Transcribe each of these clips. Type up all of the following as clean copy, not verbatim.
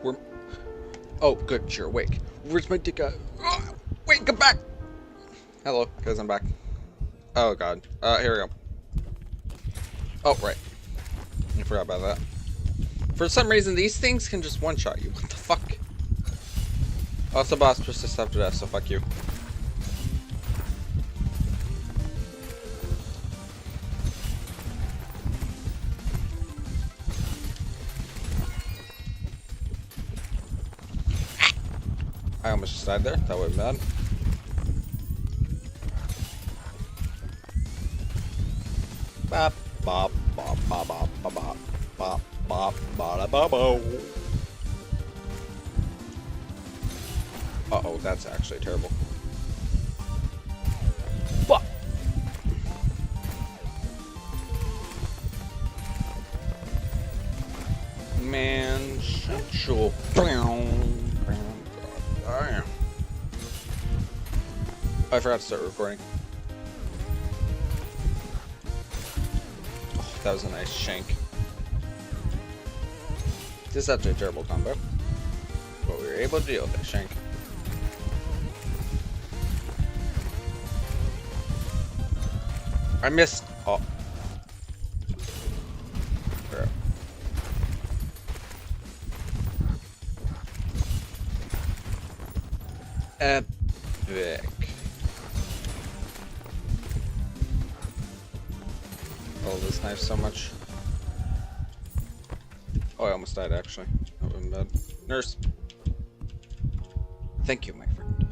Where... Oh, good, you're awake. Where's my dick at? Oh, wait, come back! Hello, guys, I'm back. Oh, God. Here we go. Oh, right. I forgot about that. For some reason, these things can just one-shot you. What the fuck? Also, boss, persist after death, so fuck you. I almost just died there. That would have been bad. Bop, bop, bop, bop, bop, bop, bop, bop, bop, bop, bop, bop. Uh-oh, that's actually terrible. Fuck! Man, shut your... I forgot to start recording. Oh, that was a nice shank. This is actually a terrible combo, but we were able to deal with that shank. I missed. Oh. Crap. Epic. Oh, this knife so much. Oh, I almost died actually. That would have been bad. Nurse. Thank you, my friend.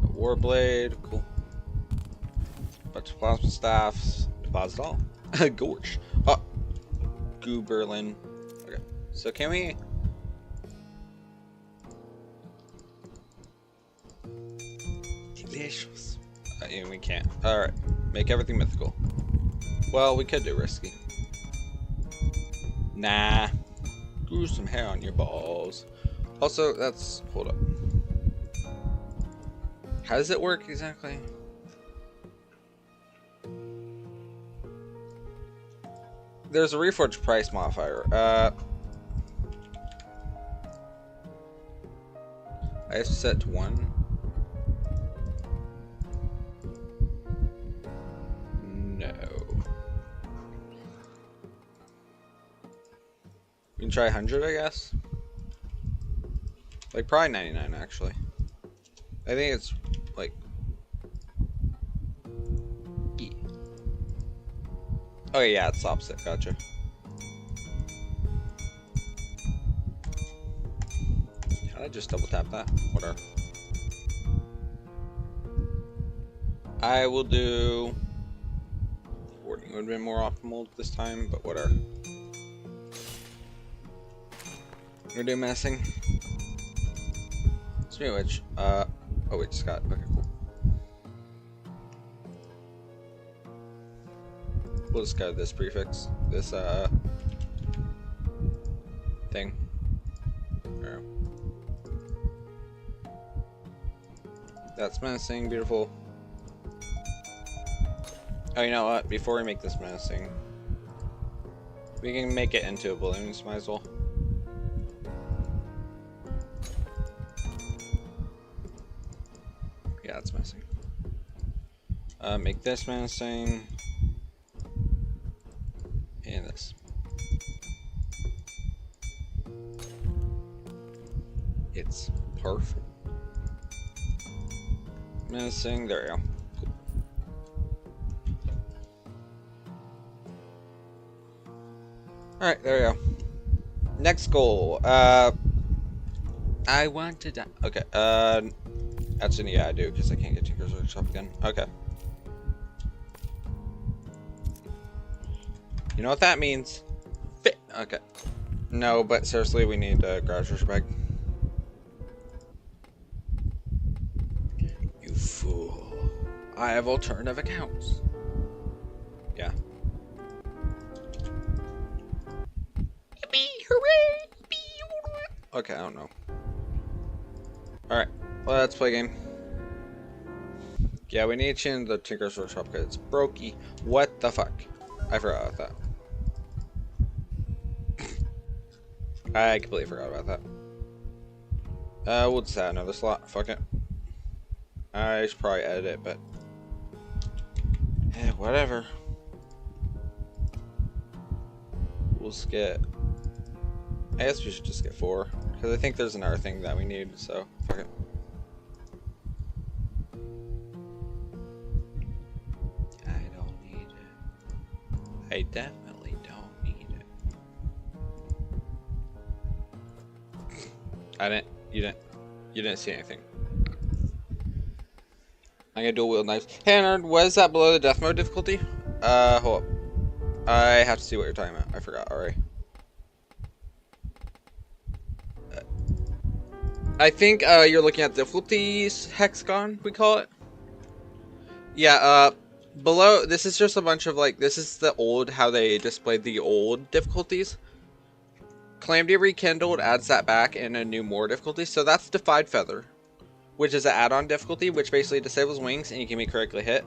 A warblade, cool. Bunch of plasma staffs. Deposit all. Gorge. Oh. Gooberlin. Okay. So can we... Delicious. Yeah, we can't. Alright. Make everything mythical. Well, we could do risky. Nah. Grew some hair on your balls. Also, that's... Hold up. How does it work exactly? There's a reforged price modifier. I have to set to 1. No. We can try 100, I guess. Like, probably 99, actually. I think it's, like... E. Oh, yeah, it's opposite. Gotcha. Can I just double tap that? Whatever. I will do... 40 would have been more optimal this time, but whatever. We're doing messing. Speaking of which, oh wait, Scott. Okay, cool. We'll just go this prefix, this thing. There. That's menacing, beautiful. Oh, you know what? Before we make this menacing, we can make it into a balloon, so might as well. Yeah, it's menacing. Make this menacing. And this. It's perfect. Menacing, there we go. Cool. Alright, there we go. Next goal. I want to die. Okay, actually, yeah, I do, because I can't get Tinker's Workshop again. Okay. You know what that means? Fit. Okay. No, but seriously, we need a garage bag. You fool. I have alternative accounts. Yeah. Yippee! Hooray! Okay, I don't know. Alright, let's play a game. Yeah, we need to change the Tinker's Workshop because it's brokey. What the fuck? I forgot about that. I completely forgot about that. We'll just add another slot. Fuck it. I should probably edit it, but yeah, whatever. We'll just get. I guess we should just get 4 because I think there's another thing that we need. So fuck it. I don't need it. I definitely don't need it. I didn't. You didn't see anything. I'm gonna dual wield knives. Hey nerd, was that below the death mode difficulty? Hold up. I have to see what you're talking about. I forgot already. I think you're looking at difficulties hexagon, we call it. Yeah, below, this is just a bunch of like, this is the old, how they displayed the old difficulties. Calamity Rekindled adds that back in a new more difficulty. So that's Defiled Feather, which is an add-on difficulty, which basically disables wings and you can be correctly hit.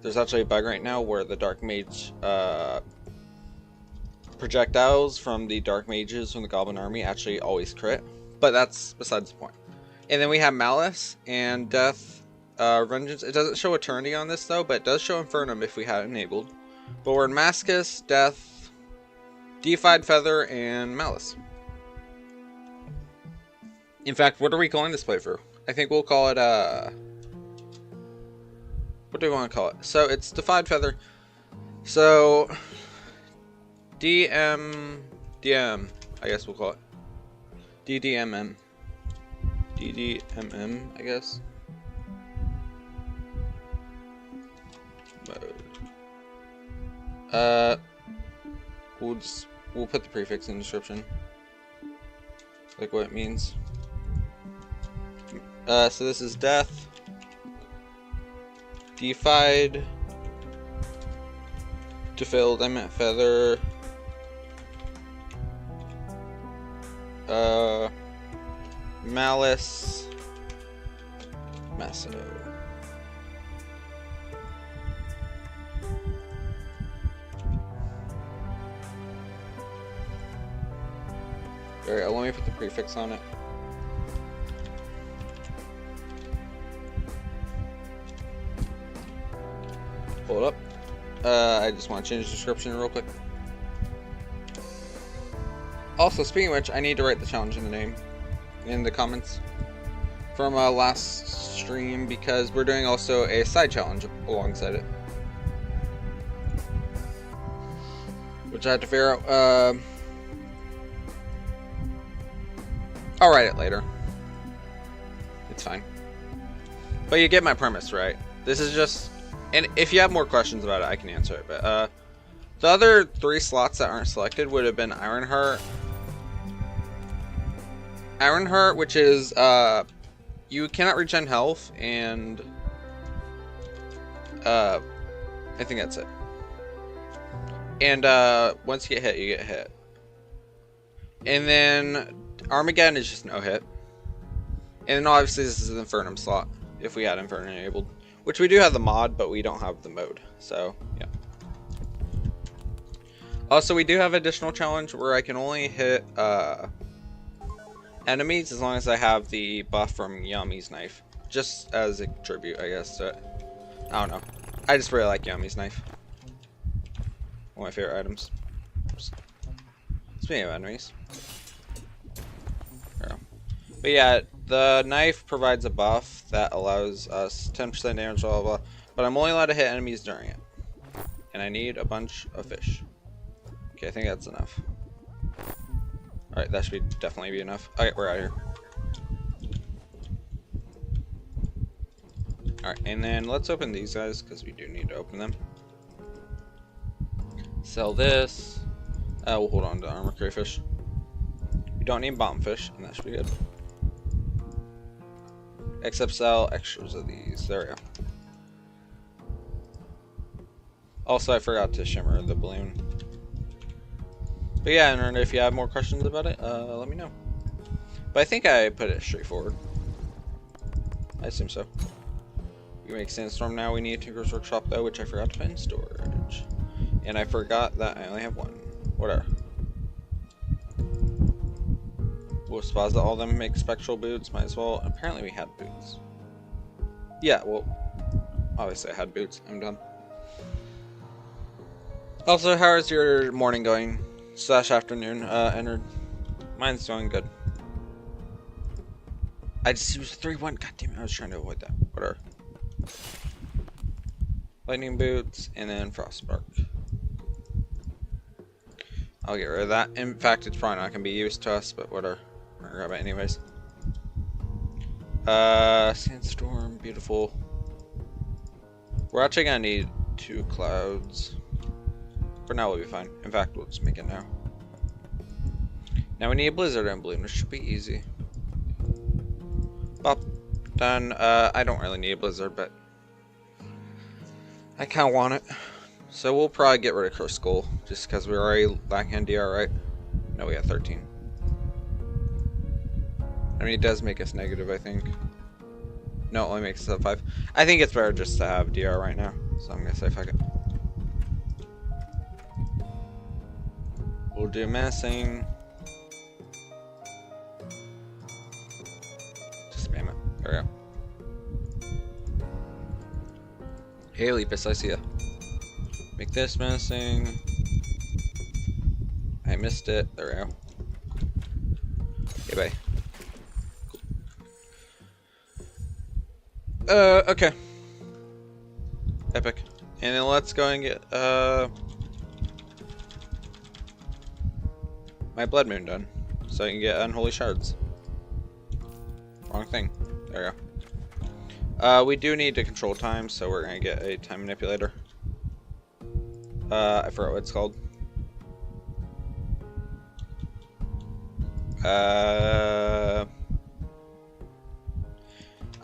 There's actually a bug right now where the Dark Mage projectiles from the Dark Mages from the Goblin Army actually always crit. But that's besides the point. And then we have Malice and Death Vengeance. It doesn't show Eternity on this though, but it does show Infernum if we had it enabled. But we're in Mascus, Death, Defiled Feather, and Malice. In fact, what are we calling this playthrough? I think we'll call it, what do we want to call it? So, it's Defiled Feather. So, DM, I guess we'll call it. DDMM. DDMM, I guess. Mode. We'll put the prefix in the description. Like what it means. So this is Death. Defiled. Defiled, I meant Feather. Malice. Maso. Alright, let me put the prefix on it. Hold up. I just want to change the description real quick. Also, speaking of which, I need to write the challenge in the name, in the comments, from last stream, because we're doing also a side challenge alongside it. Which I have to figure out, I'll write it later. It's fine. But you get my premise, right? This is just... And if you have more questions about it, I can answer it. But the other 3 slots that aren't selected would have been Ironheart. Ironheart, which is... you cannot regen health, and... I think that's it. And once you get hit, you get hit. And then... Armageddon is just no hit. And then obviously this is the Infernum slot, if we had Infernum enabled. Which we do have the mod, but we don't have the mode. So, yeah. Also, we do have additional challenge where I can only hit enemies as long as I have the buff from Yami's knife. Just as a tribute, I guess, to it. I don't know. I just really like Yami's knife. One of my favorite items. Speaking of enemies. But yeah, the knife provides a buff that allows us 10% damage, blah, blah, blah. But I'm only allowed to hit enemies during it. And I need a bunch of fish. Okay, I think that's enough. Alright, that should definitely be enough. Alright, we're out here. Alright, and then let's open these guys, because we do need to open them. Sell this. We'll hold on to armor crayfish. We don't need bomb fish, and that should be good. Except sell extras of these. There we go. Also, I forgot to shimmer the balloon. But yeah, and if you have more questions about it, let me know. But I think I put it straightforward. I assume so. We can make sandstorm now. We need Tinker's Workshop though, which I forgot to put in storage. And I forgot that I only have one. Whatever. We'll suppose that all of them make spectral boots. Might as well. Apparently we had boots. Yeah, well, obviously I had boots. I'm done. Also, how is your morning going? / afternoon, entered. Mine's going good. I just used 3-1. God damn it, I was trying to avoid that. Whatever. Lightning boots, and then frostbark. I'll get rid of that. In fact, it's probably not going to be used to us, but whatever. We're going to grab it anyways. Sandstorm, beautiful. We're actually going to need 2 clouds. For now, we'll be fine. In fact, we'll just make it now. Now we need a blizzard and bloom, which should be easy. Bop. Done. I don't really need a blizzard, but I kind of want it. So we'll probably get rid of Curse Skull, just because we're already lacking on DR, right? No, we have 13. I mean, it does make us negative, I think. No, it only makes us up 5. I think it's better just to have DR right now, so I'm going to say fuck it. We'll do menacing. Just spam it. There we go. Hey, Lepus, I see ya. Make this menacing. I missed it. There we go. Okay, bye. Okay. Epic. And then let's go and get, my blood moon done, so I can get unholy shards. Wrong thing. There we go. We do need to control time, so we're gonna get a time manipulator. I forgot what it's called.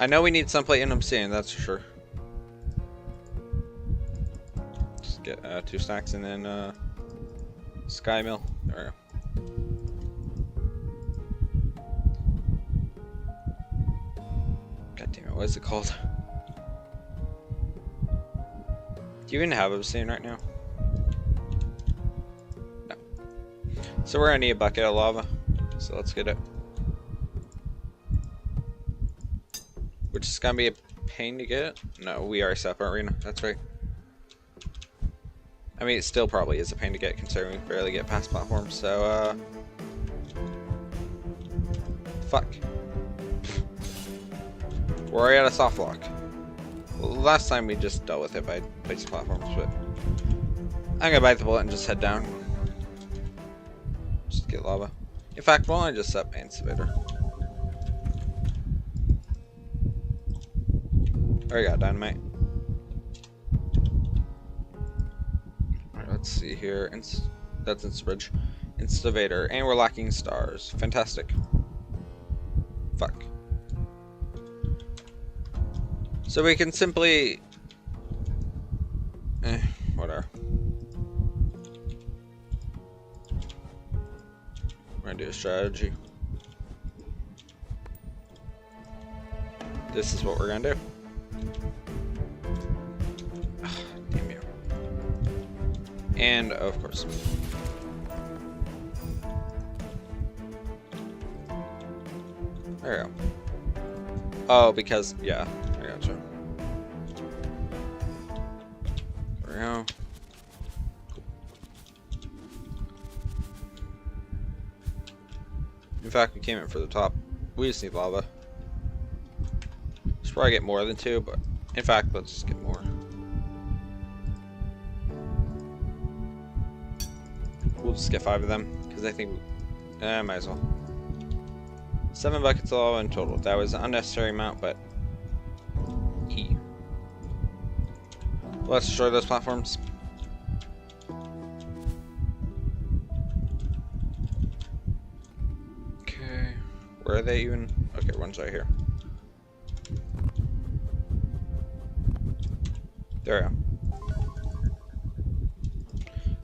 I know we need sunplate and obsidian, that's for sure. Just get 2 stacks and then sky mill. There we go. God damn it, what is it called? Do you even have obsidian right now? No. So we're gonna need a bucket of lava. So let's get it. Which is gonna be a pain to get. No, we are set up our arena. That's right. I mean, it still probably is a pain to get considering we barely get past platforms. So, fuck. We're already at a soft lock. Well, last time we just dealt with it by placing platforms, but I'm gonna bite the bullet and just head down. Just get lava. In fact, why don't I just set my incubator? Already got dynamite. Alright, let's see here. That's Instabridge. Instivator. And we're lacking stars. Fantastic. Fuck. So we can simply... whatever. We're gonna do a strategy. This is what we're gonna do. Ugh, damn you. And of course. There we go. Oh, because, yeah, I gotcha. There we go. Cool. In fact, we came in for the top. We just need lava. Should probably get more than 2, but in fact, let's just get more. We'll just get 5 of them, because I think might as well. 7 buckets of lava in total. That was an unnecessary amount, but let's destroy those platforms. Okay, where are they even? Okay, one's right here. There we go.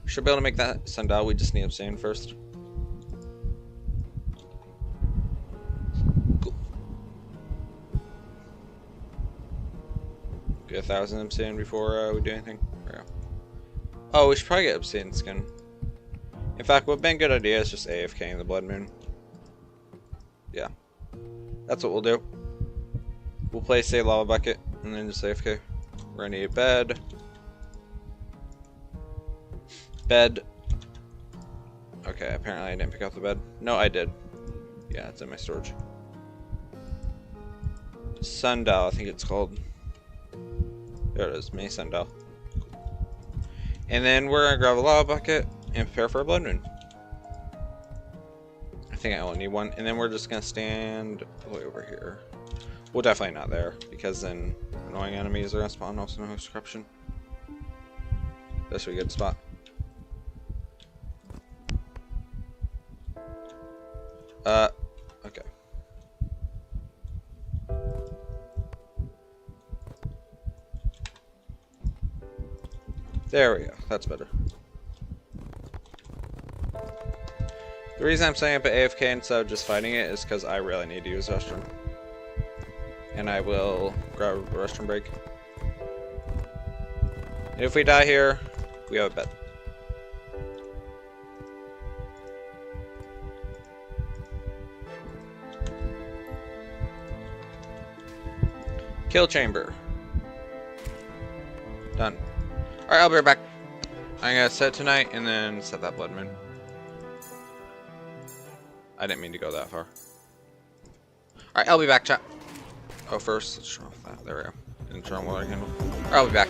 We should be able to make that sundial. We just need obsidian first. Get 1,000 obsidian before we do anything. There we go. Oh, we should probably get obsidian skin. In fact, what would be a good idea is just AFKing the blood moon. Yeah. That's what we'll do. We'll place a lava bucket and then just say, okay, we're gonna need a bed. Bed. Okay, apparently I didn't pick up the bed. No, I did. Yeah, it's in my storage. Sundial, I think it's called. There it is, May Sundial. And then we're gonna grab a lava bucket and prepare for a blood moon. I think I only need one. And then we're just gonna stand way over here. Well, definitely not there, because then annoying enemies are gonna spawn. Also, no host corruption. This should be a good spot. Okay. There we go. That's better. The reason I'm setting up an AFK instead of just fighting it is because I really need to use the restroom. And I will grab a restroom break. And if we die here, we have a bed. Kill chamber. Done. Alright, I'll be right back. I'm gonna set tonight and then set that blood moon. I didn't mean to go that far. Alright, I'll be back, chat. Oh, first, let's turn off that. There we go. Didn't turn on water handle. Alright, I'll be back.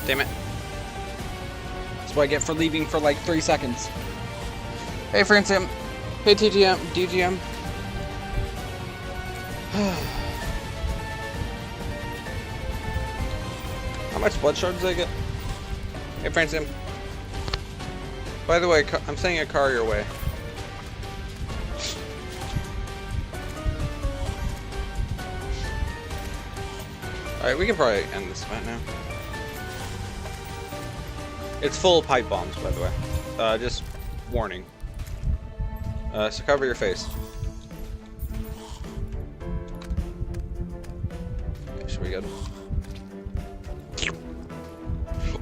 Damn it. That's what I get for leaving for like 3 seconds. Hey, Fracium. Hey, DGM. How much blood shards did I get? Hey, Fracium. By the way, I'm sending a car your way. Alright, we can probably end this event now. It's full of pipe bombs, by the way. Just warning. So cover your face. Okay, should we go?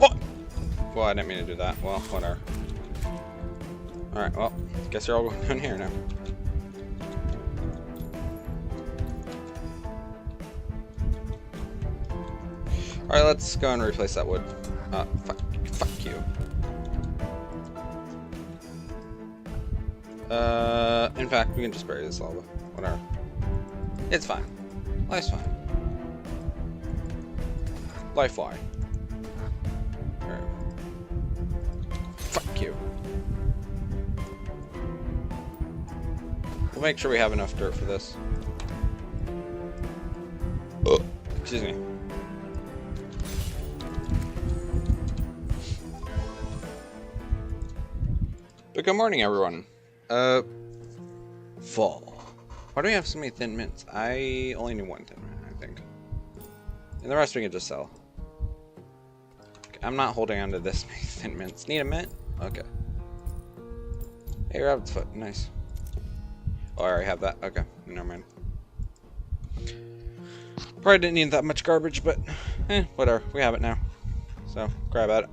Oh! Well, I didn't mean to do that. Well, whatever. Alright, well, guess you're all going down here now. Alright, let's go and replace that wood. Fuck you. In fact, we can just bury this lava. Whatever. It's fine. Life's fine. Life fly. Alright. Fuck you. We'll make sure we have enough dirt for this. Oh, excuse me. But good morning, everyone. Fall. Why do we have so many thin mints? I only need one thin mint, I think. And the rest we can just sell. Okay, I'm not holding on to this many thin mints. Need a mint? Okay. Hey, rabbit's foot. Nice. Oh, I already have that. Okay, never mind. Probably didn't need that much garbage, but whatever. We have it now. So, grab at it.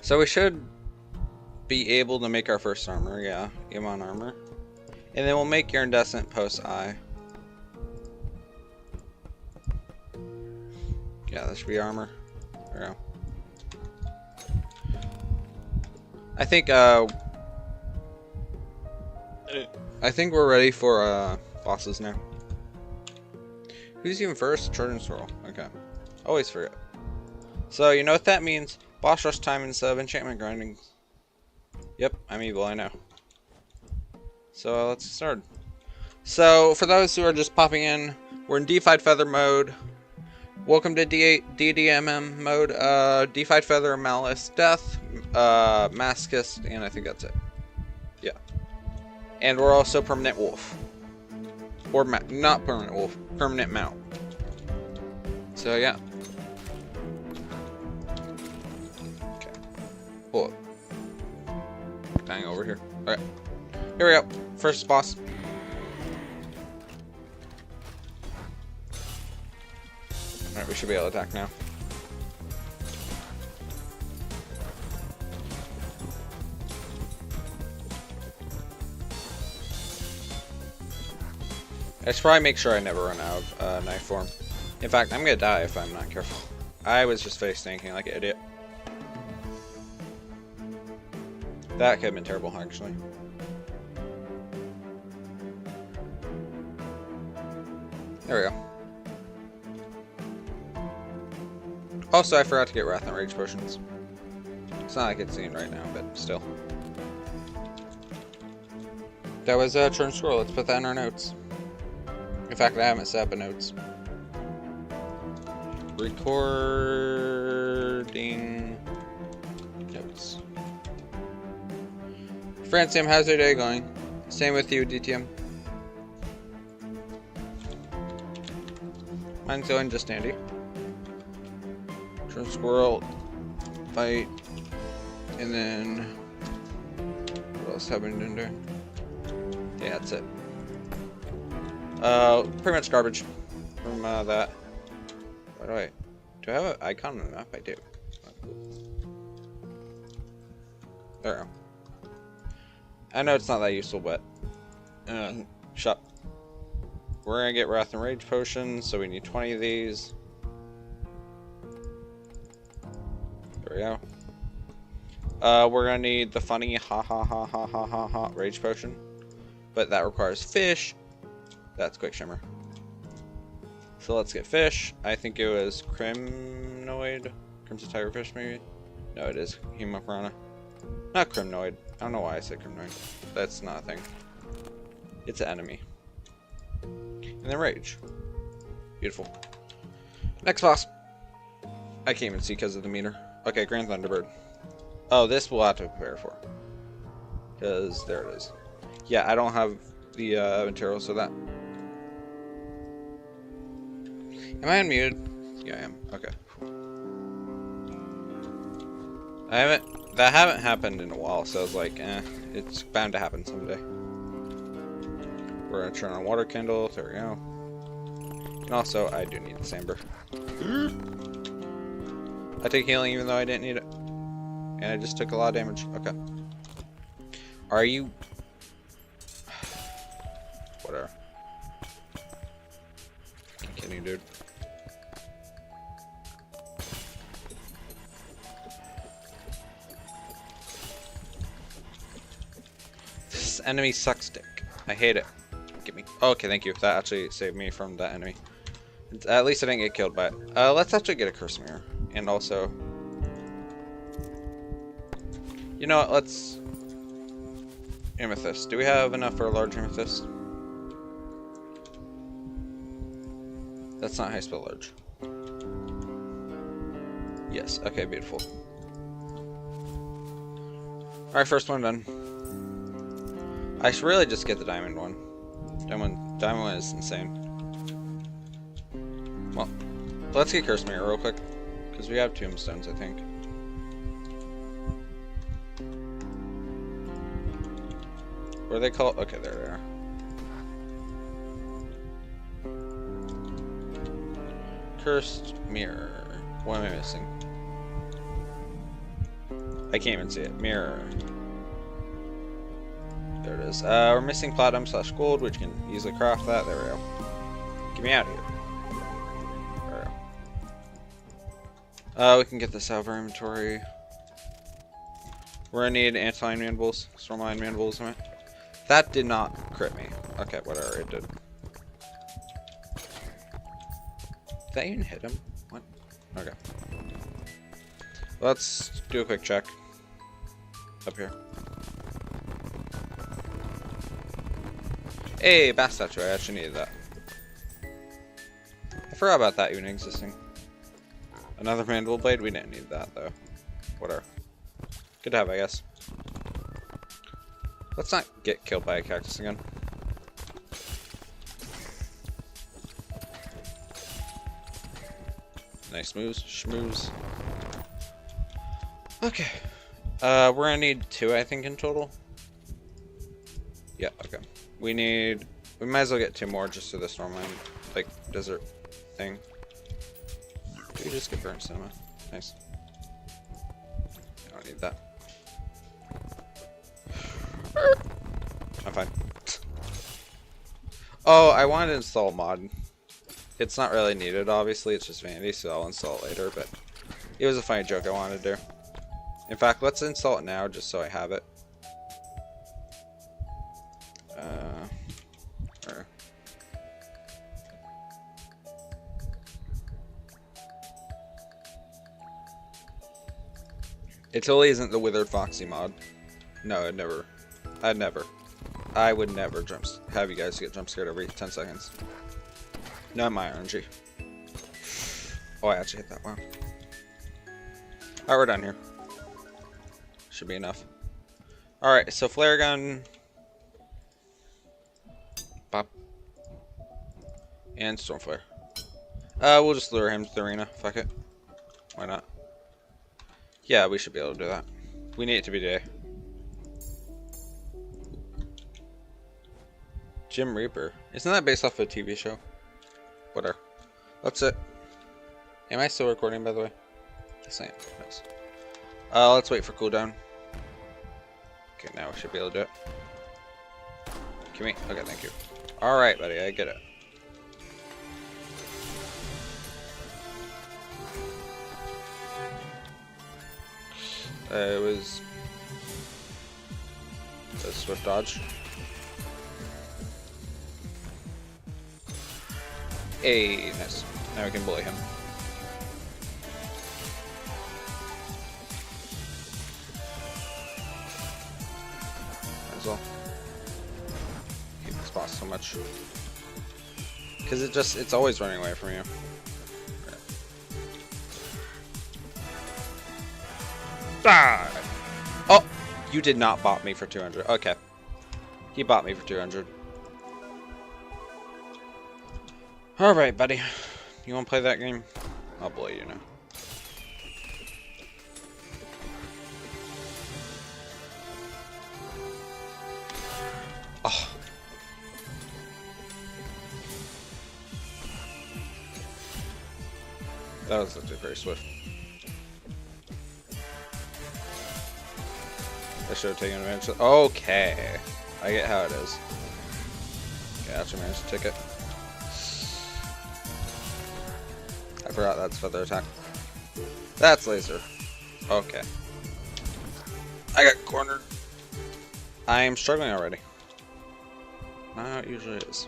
So we should be able to make our first armor, yeah. Game on armor. And then we'll make iridescent post eye. Yeah, that should be armor. There we go. I think we're ready for bosses now. Who's even first? Children scroll. Okay. Always forget. So you know what that means? Boss rush time instead of enchantment grinding. Yep, I'm evil, I know. So let's get started. So for those who are just popping in, we're in Defiled Feather mode. Welcome to DDMM mode. Defiled Feather, Malice, Death, Masochist, and I think that's it. Yeah. And we're also Permanent Wolf. Or not Permanent Wolf, Permanent Mount. So yeah. Pull up. Bang over here. Okay. Here we go. First boss. Alright, we should be able to attack now. I should probably make sure I never run out of knife form. In fact, I'm gonna die if I'm not careful. I was just face tanking like an idiot. That could have been terrible, actually. There we go. Also, I forgot to get Wrath and Rage potions. It's not like it's seen right now, but still. That was a turn scroll. Let's put that in our notes. In fact, I haven't set up a notes. Recording notes. Fracium, how's your day going? Same with you, DTM. Mine's going just dandy. Turn squirrel, fight, and then what else have we been doing? Yeah, that's it. Pretty much garbage from that. What do I have an icon on the map? I do. There we go. I know it's not that useful, but shut. We're gonna get Wrath and Rage potions, so we need 20 of these. There we go. We're gonna need the funny ha ha ha ha ha ha ha Rage potion, but that requires fish. That's Quick Shimmer. So let's get fish. I think it was Crimnoid. Crimson Tigerfish, maybe? No, it is Hemopirana. Not Crimnoid. I don't know why I said Crimnoid. That's not a thing. It's an enemy. And then Rage. Beautiful. Next boss. I can't even see because of the meter. Okay, Grand Thunderbird. Oh, this we'll have to prepare for. Because there it is. Yeah, I don't have the material, so that... Am I unmuted? Yeah, I am. Okay. That haven't happened in a while, so I was like, it's bound to happen someday. We're gonna turn on water kindle, there we go. And also, I do need the Samber. I take healing even though I didn't need it. And I just took a lot of damage. Okay. Are you... Whatever. I'm kidding, dude. This enemy sucks dick. I hate it. Give me... Oh, okay, thank you. That actually saved me from that enemy. At least I didn't get killed by it. Let's actually get a curse mirror. And also... You know what, let's... Amethyst. Do we have enough for a large amethyst? That's not high spell large. Yes, okay, beautiful. Alright, first one done. I should really just get the diamond one. Diamond one is insane. Well, let's get Curse Mirror real quick. Because we have tombstones, I think. What are they called? Okay, there they are. Cursed Mirror. What am I missing? I can't even see it. Mirror. There it is. We're missing platinum / gold, which can easily craft that. There we go. Get me out of here. There we go. We can get this out of our inventory. We're gonna need Antlion Mandibles. Stormline Mandibles, am I? That did not crit me. Okay, whatever, it did. Did that even hit him? What? Okay. Let's do a quick check. Up here. Hey, bass statue, I actually needed that. I forgot about that even existing. Another mandible blade? We didn't need that though. Whatever. Good to have, I guess. Let's not get killed by a cactus again. Nice moves, schmooze. Okay. We're gonna need 2, I think, in total. Yeah, okay. We might as well get 2 more just to the Stormline, like, desert thing. Do we just get burnt cinema? Nice. I don't need that. I'm fine. Oh, I wanted to install a mod. It's not really needed, obviously, it's just vanity, so I'll install it later, but it was a funny joke I wanted to do. In fact, let's install it now, just so I have it. It totally isn't the Withered Foxy mod. No, I'd never. I would never have you guys get jump scared every 10 seconds. Not my RNG. Oh, I actually hit that. Wow. Alright, we're done here. Should be enough. Alright, so flare gun. Pop. And storm flare. We'll just lure him to the arena. Fuck it. Why not? Yeah, we should be able to do that. We need it to be day. Jim Reaper. Isn't that based off a TV show? Whatever. That's it. Am I still recording, by the way? Yes, I am. Nice. Let's wait for cooldown. Okay, now we should be able to do it. Give me. Okay, thank you. Alright, buddy, I get it. It was a swift dodge. Hey, nice. Now we can bully him. Might as well. Hate this boss so much. Because it's always running away from you. Ah! Oh! You did not bot me for 200. Okay. He bought me for 200. Alright, buddy. You want to play that game? I'll bully you now. Oh. That was actually very swift. I should have taken advantage of. Okay. I get how it is. Okay, actually managed to take it. I forgot that's feather attack. That's laser. Okay. I got cornered. I am struggling already. Not how it usually is.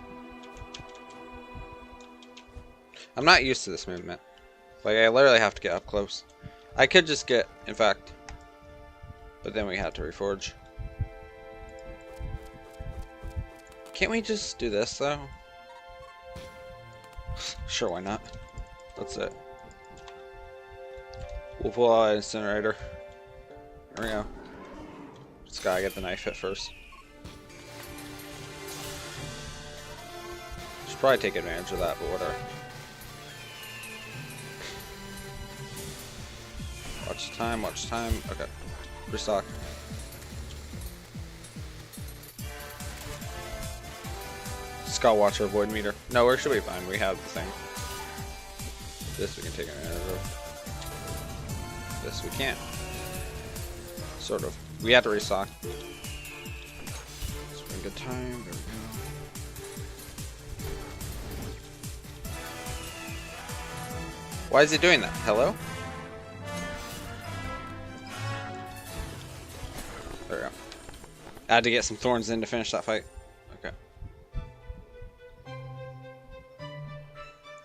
I'm not used to this movement. Like, I literally have to get up close. I could just get, in fact. But then we have to reforge. Can't we just do this, though? Sure, why not? That's it. We'll pull out an incinerator. There we go. Just gotta get the knife hit first. Should probably take advantage of that, but whatever. Watch the time, watch the time. Okay. Restock. Skull Watcher Void Meter. No, we should be fine. We have the thing. This we can take advantage of. This we can't. Sort of. We have to restock. Spend good time. There we go. Why is it doing that? Hello? There we go. I had to get some thorns in to finish that fight. Okay.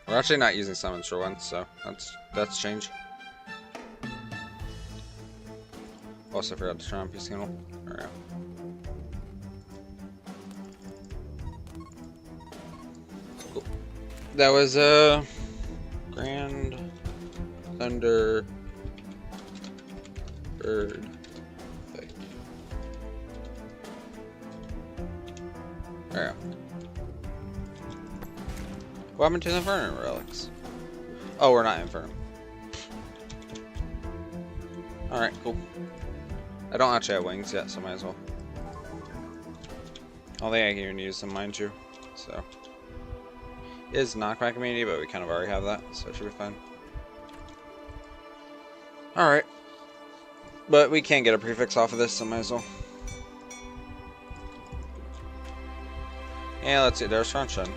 We're actually not using summons for once, so that's change. Also forgot to try on PC Handle. There we go. Cool. That was Grand Thunder Bird fight. There we go. What happened to the Infernal relics? Oh, we're not Infernal. Alright, cool. I don't actually have wings yet, so might as well. I don't think I can even use them, mind you. So. It is knockback immunity, but we kind of already have that, so it should be fine. Alright. But we can't get a prefix off of this, so might as well. Yeah, let's see. There's Sunshine.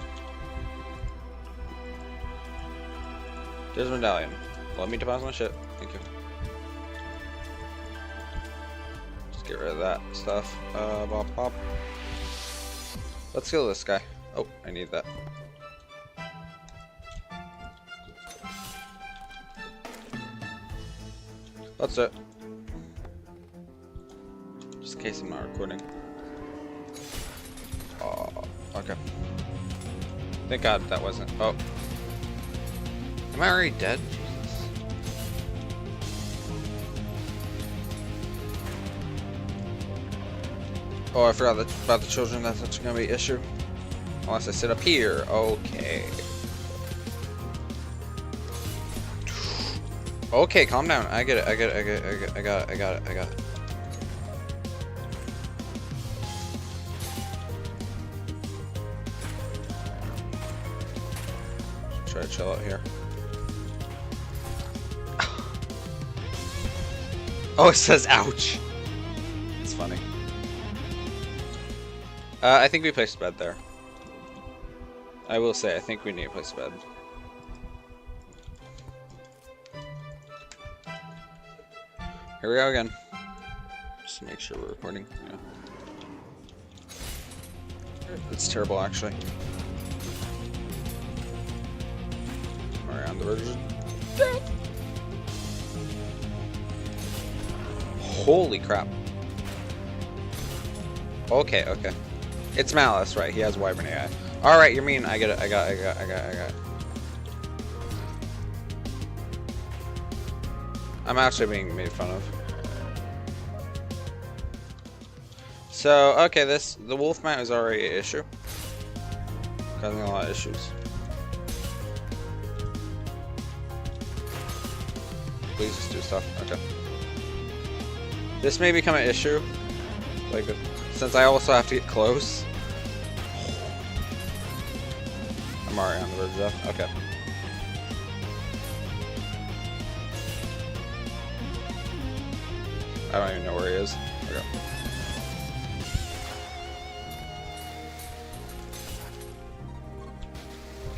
There's a medallion. Let me deposit my shit. Thank you. Just get rid of that stuff. Bop, bop. Let's kill this guy. Oh, I need that. That's it. Just in case I'm not recording. Oh, okay. Thank God that wasn't. Oh. Am I already dead? Jesus. Oh, I forgot about the children. That's actually gonna be an issue. Unless I sit up here. Okay. Okay, calm down. I get it. I got it. Try to chill out here. Oh, it says ouch. It's funny. I think we placed a bed there. I will say, I think we need to place a bed. Here we go again. Just to make sure we're recording. Yeah. It's terrible, actually. the verge of death. Holy crap. Okay, okay. It's Malice, right? He has Wyvern AI. Alright, you're mean. I get it. I got it. I'm actually being made fun of. So, okay, the wolf mount is already an issue. Causing a lot of issues. Please just do stuff. Okay. This may become an issue. Like, since I also have to get close. I'm already on the verge of death. Okay. I don't even know where he is. Okay.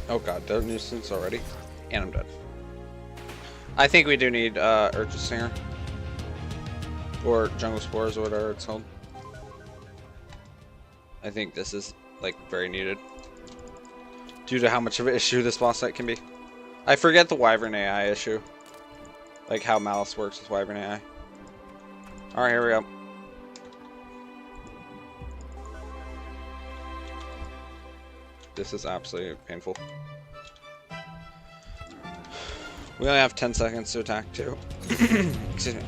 Oh god, they're nuisance already. And I'm dead. I think we do need Urchin Stinger. Or Jungle Spores or whatever it's called. I think this is like very needed. Due to how much of an issue this boss fight can be. I forget the Wyvern AI issue. Like how Malice works with Wyvern AI. Alright, here we go. This is absolutely painful. We only have 10 seconds to attack too. Excuse me.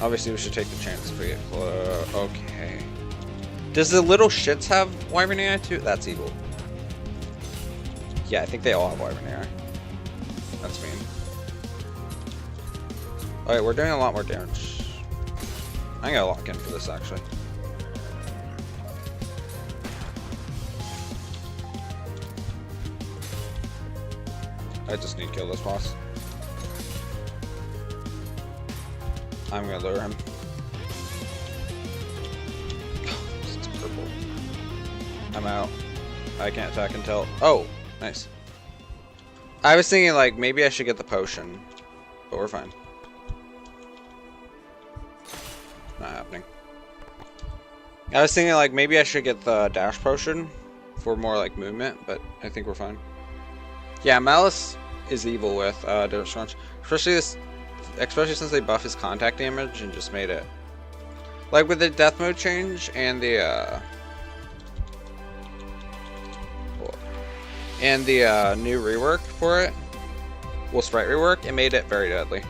Obviously we should take the chance if we get close. Okay. Does the little shits have Wyvern AI too? That's evil. Yeah, I think they all have Wyvern AI. That's mean. Alright, we're doing a lot more damage. I gotta lock in for this actually. I just need to kill this boss. I'm gonna lure him. It's purple. I'm out. I can't attack until. Oh, nice. I was thinking like maybe I should get the potion, but we're fine. Not happening. I was thinking like maybe I should get the dash potion for more like movement, but I think we're fine. Yeah, Malice is evil with Different Scrunch, especially since they buff his contact damage and just made it like with the death mode change and the new rework for it. Well, sprite rework, it made it very deadly.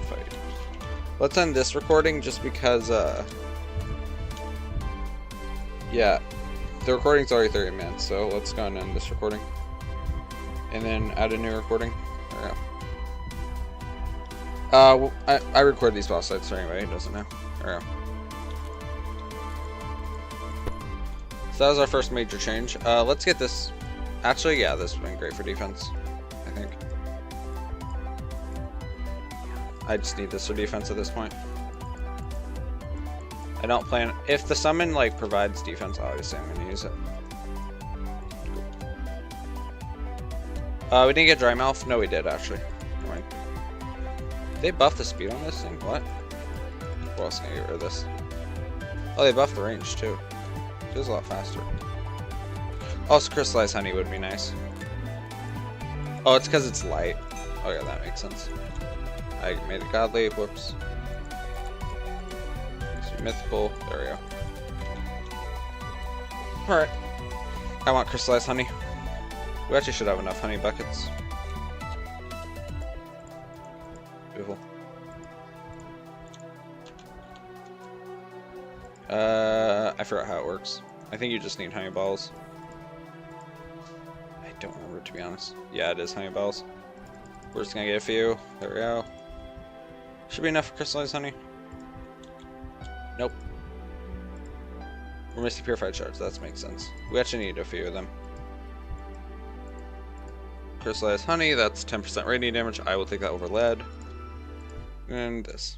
Fight. Let's end this recording just because yeah, the recording's already 30 minutes, so let's go and end this recording and then add a new recording. There we go. I record these boss fights, so anyway, it doesn't know. There we go. So that was our first major change. Let's get this. Actually, yeah, this has been great for defense, I think. I just need this for defense at this point. I don't plan. If the summon like provides defense, obviously I'm gonna use it. We didn't get dry mouth. No, we did actually. Never mind. They buffed the speed on this thing. What? What else can I get rid of this? Oh, they buffed the range too. It was a lot faster. Also, crystallized honey would be nice. Oh, it's because it's light. Oh yeah, that makes sense. I made it godly. Whoops. Mythical. There we go. Alright. I want crystallized honey. We actually should have enough honey buckets. Beautiful. I forgot how it works. I think you just need honey balls. I don't remember, to be honest. Yeah, it is honey balls. We're just gonna get a few. There we go. Should be enough for crystallized honey. Nope. We're missing purified shards. That makes sense. We actually need a few of them. Crystallized honey. That's 10% radiant damage. I will take that over lead. And this.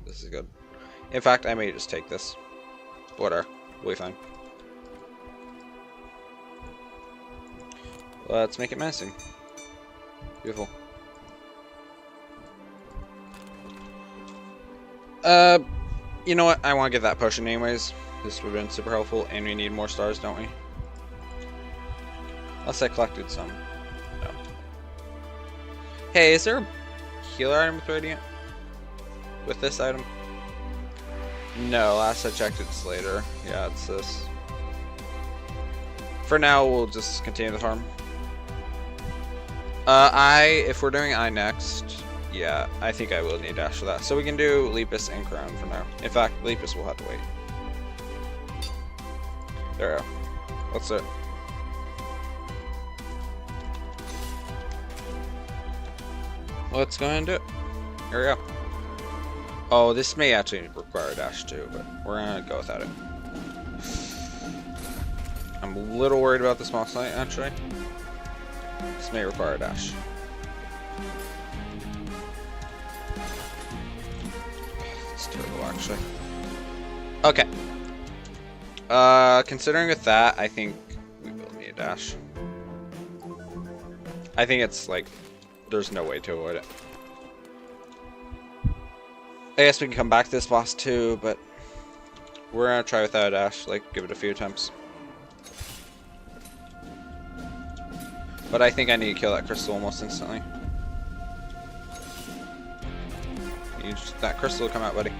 This is good. In fact, I may just take this. Whatever. We'll be fine. Let's make it menacing. Beautiful. You know what? I want to get that potion anyways. This would have been super helpful, and we need more stars, don't we? Unless I collected some. No. Hey, is there a healer item with Radiant? With this item? No, last I checked it's later. Yeah, it's this. For now, we'll just continue the farm. If we're doing I next, yeah, I think I will need dash for that. So we can do Lepus and Crown for now. In fact, Lepus will have to wait. There we go. That's it. Let's go ahead and do it. Here we go. Oh, this may actually require a dash too, but we're gonna go without it. I'm a little worried about this boss fight, actually. This may require a dash. It's terrible, actually. Okay. Considering with that, I think we will need a dash. I think it's like, there's no way to avoid it. I guess we can come back to this boss too, but we're gonna try without a dash, like give it a few attempts. But I think I need to kill that crystal almost instantly. That crystal will come out, buddy.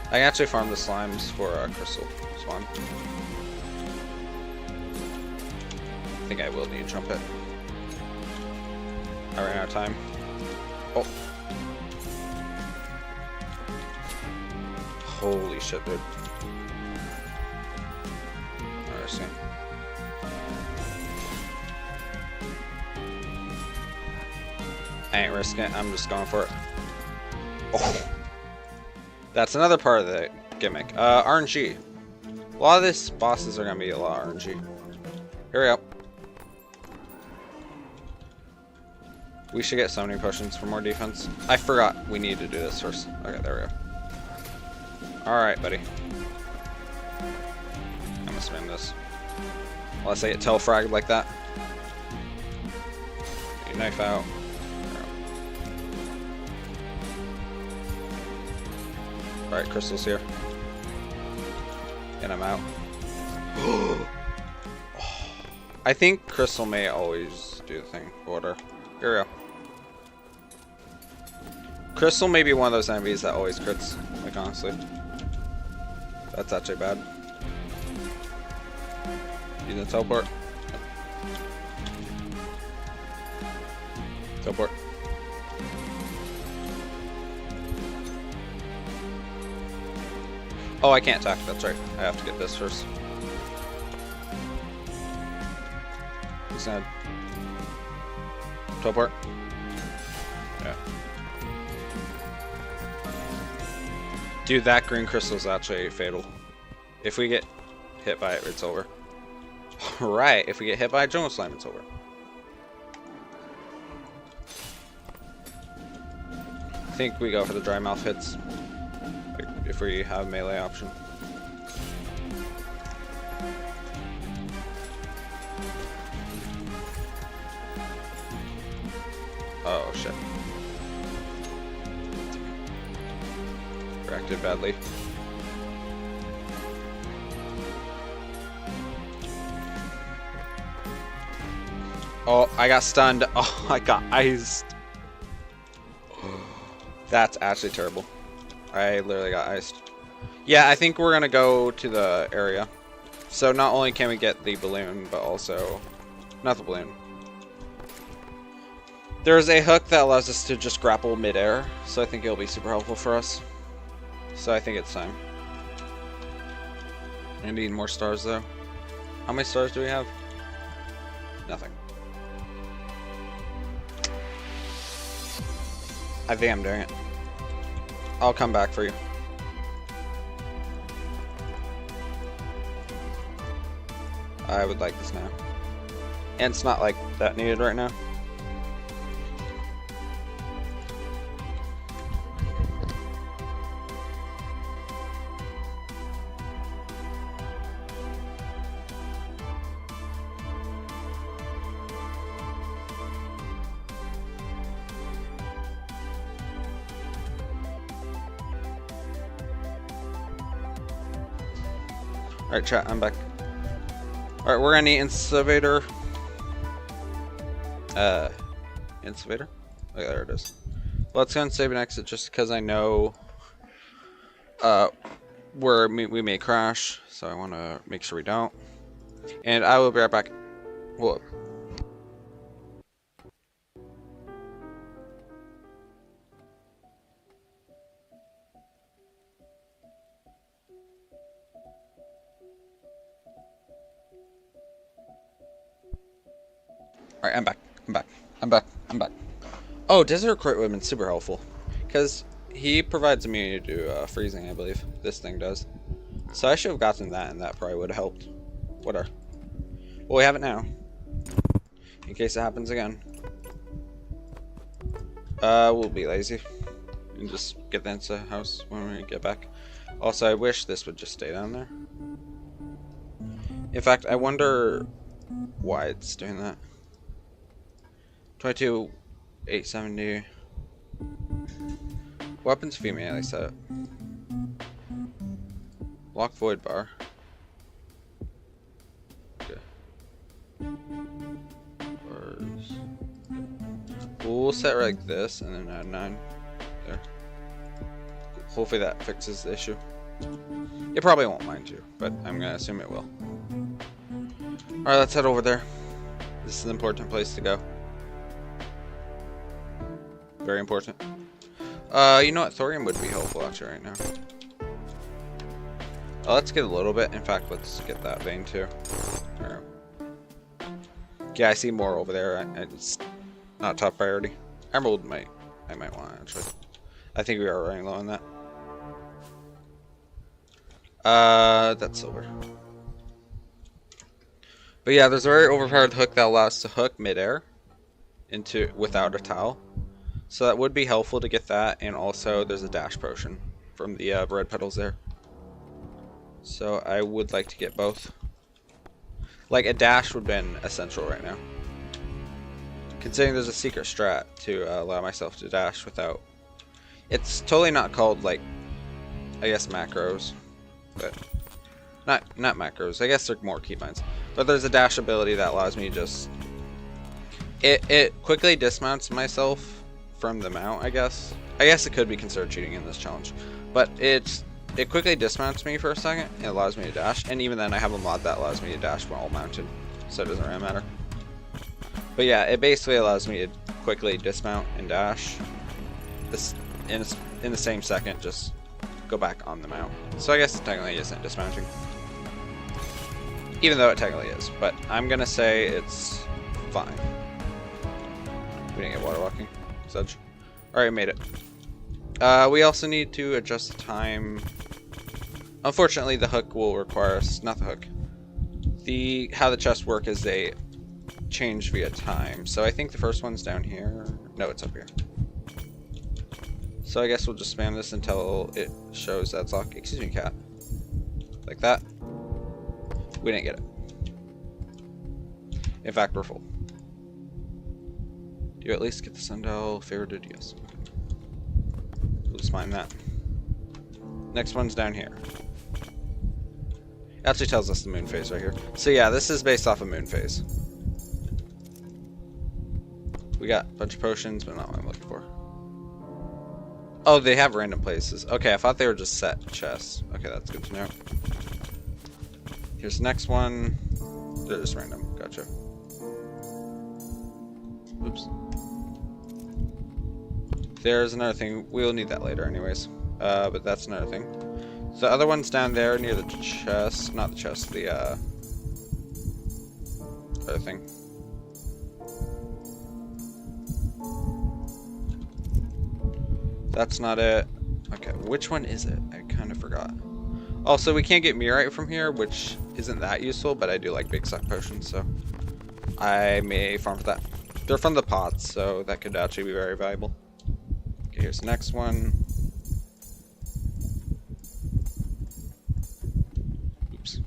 I can actually farm the slimes for a crystal spawn. I think I will need a trumpet. I ran out of time. Oh. Holy shit, dude. Alright, see. I ain't risking it, I'm just going for it. Oh. That's another part of the gimmick. RNG. A lot of these bosses are gonna be a lot of RNG. Here we go. We should get summoning potions for more defense. I forgot we need to do this first. Okay, there we go. Alright, buddy. I'm gonna spam this. Unless I get telefragged like that. Get your knife out. Alright, crystal's here. And I'm out. I think crystal may always do the thing. Order. Here we go. Crystal may be one of those enemies that always crits. Like, honestly. That's actually bad. Use the teleport. Teleport. Oh, I can't attack. That's right. I have to get this first. He's gonna teleport. Yeah. Dude, that green crystal is actually fatal. If we get hit by it, it's over. Right, if we get hit by a jungle slime, it's over. I think we go for the dry mouth hits. If we have melee option. Oh shit. Reacted badly. Oh, I got stunned. Oh, I got iced. That's actually terrible. I literally got iced. Yeah, I think we're gonna go to the area. So not only can we get the balloon, but also... Not the balloon. There's a hook that allows us to just grapple mid-air, so I think it'll be super helpful for us. So I think it's time. I need more stars though. How many stars do we have? Nothing. I think I'm doing it. I'll come back for you. I would like this now. And it's not like that needed right now. Alright, chat, I'm back. Alright, we're gonna need Insulator. Insulator? Oh, yeah, there it is. Let's go and save an exit just because I know where we may crash, so I want to make sure we don't. And I will be right back. Whoa. Alright, I'm back. I'm back. Oh, Desert Crit would have been super helpful. Because he provides immunity to freezing, I believe. This thing does. So I should have gotten that, and that probably would have helped. Whatever. Well, we have it now. In case it happens again. We'll be lazy. And just get the Insta house when we get back. Also, I wish this would just stay down there. In fact, I wonder why it's doing that. 22, 870. Weapons female, I set. Lock void bar. Okay. Bars. We'll set it like this and then add 9 there. Hopefully that fixes the issue. It probably won't mind to, but I'm gonna assume it will. Alright, let's head over there. This is an important place to go. Very important. You know what? Thorium would be helpful actually right now. Let's get a little bit. In fact, let's get that vein too. Right. Yeah, I see more over there. It's not top priority. Emerald I might want actually. I think we are running low on that. That's silver. But yeah, there's a very overpowered hook that allows us to hook midair into without a towel. So that would be helpful to get that, and also there's a dash potion from the red petals there. So I would like to get both. Like a dash would have been essential right now. Considering there's a secret strat to allow myself to dash without... It's totally not called, like, I guess macros. But not macros. I guess they're more keybinds. But there's a dash ability that allows me to just... It quickly dismounts myself from the mount, I guess. I guess it could be considered cheating in this challenge. But it quickly dismounts me for a second. It allows me to dash. And even then I have a mod that allows me to dash while mounted. So it doesn't really matter. But yeah, it basically allows me to quickly dismount and dash. This in the same second, just go back on the mount. So I guess it technically isn't dismounting. Even though it technically is. But I'm gonna say it's fine. We didn't get water walking. Sedge. Alright, made it. We also need to adjust the time. Unfortunately, the hook will require us, not the hook. How the chests work is they change via time. So I think the first one's down here. No, it's up here. So I guess we'll just spam this until it shows that's locked. Excuse me, cat. Like that. We didn't get it. In fact, we're full. Do you at least get the sundial favorited? Yes. We'll just mine that. Next one's down here. It actually tells us the moon phase right here. So yeah, this is based off of moon phase. We got a bunch of potions, but not what I'm looking for. Oh, they have random places. Okay, I thought they were just set chests. Okay, that's good to know. Here's the next one. They're just random. Gotcha. Oops. There's another thing. We'll need that later anyways. But that's another thing. So the other one's down there near the chest. Not the chest, the other thing. That's not it. Okay, which one is it? I kind of forgot. Also, we can't get Mirite from here, which isn't that useful, but I do like big suck potions, so I may farm for that. They're from the pots, so that could actually be very valuable. Okay, here's the next one. Oops.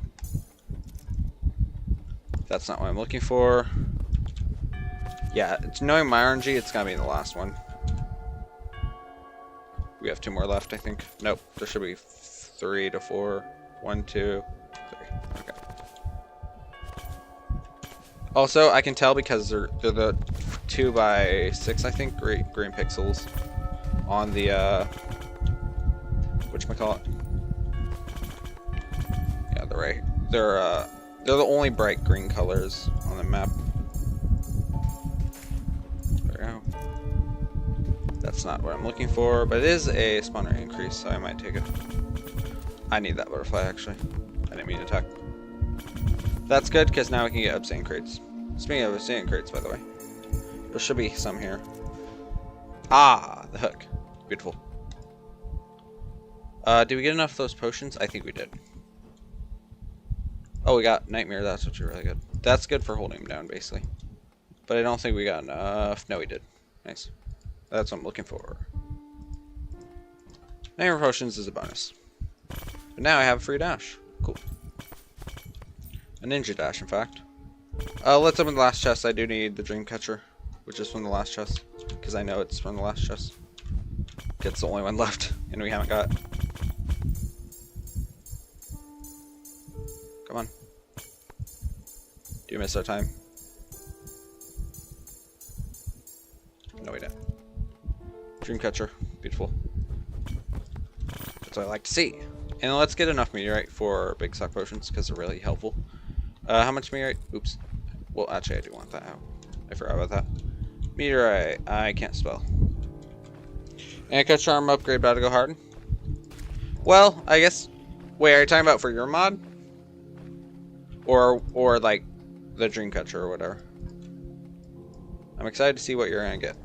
That's not what I'm looking for. Yeah, knowing my RNG, it's gonna be the last one. We have 2 more left, I think. Nope, there should be 3 to 4. 1, 2, 3. Also, I can tell because they're the 2x6, I think, green pixels on the whatchamacallit? Yeah, they're right. They're the only bright green colors on the map. There we go. That's not what I'm looking for, but it is a spawn rate increase, so I might take it. I need that butterfly, actually. I didn't mean to attack. That's good, because now we can get obsidian crates. Speaking of obsidian crates, by the way, there should be some here. Ah, the hook. Beautiful. Did we get enough of those potions? I think we did. Oh, we got Nightmare. That's what's really good. That's good for holding him down, basically. But I don't think we got enough. No, we did. Nice. That's what I'm looking for. Nightmare potions is a bonus. But now I have a free dash. Cool. A ninja dash, in fact. Let's open the last chest. I do need the dream catcher, which is from the last chest, because I know it's from the last chest. It's the only one left, and we haven't got. Come on. Do you miss our time? No, we didn't. Dream catcher, beautiful. That's what I like to see. And let's get enough meteorite for big stock potions because they're really helpful. How much meteorite? Oops. Well, actually, I do want that out. I forgot about that. Meteorite. I can't spell. And catch charm upgrade about to go hard. Well, I guess. Wait, are you talking about for your mod? Or like the dream catcher or whatever. I'm excited to see what you're gonna get.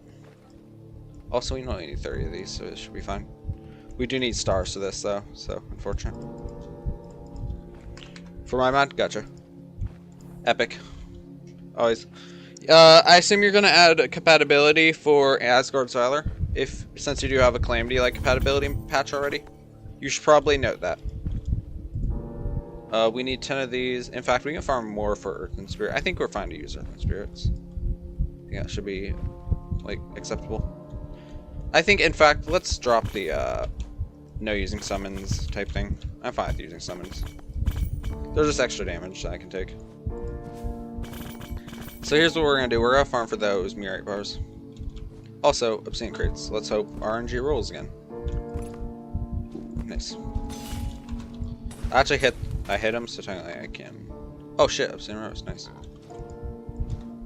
Also, we only need 30 of these, so it should be fine. We do need stars to this though, so unfortunate. For my mod, gotcha. Epic. Always. I assume you're gonna add a compatibility for Asgard's Valor, since you do have a calamity like compatibility patch already. You should probably note that. We need 10 of these. In fact, we can farm more for Earth and Spirit. I think we're fine to use Earth and Spirits. Yeah, it should be like acceptable. I think, in fact, let's drop the no using summons type thing. I'm fine with using summons. They're just extra damage that I can take. So here's what we're gonna do. We're gonna farm for those meteorite bars. Also, obsidian crates. Let's hope RNG rolls again. Ooh, nice. Actually, I hit him, so technically I can. Oh shit! Obsidian rose. Nice.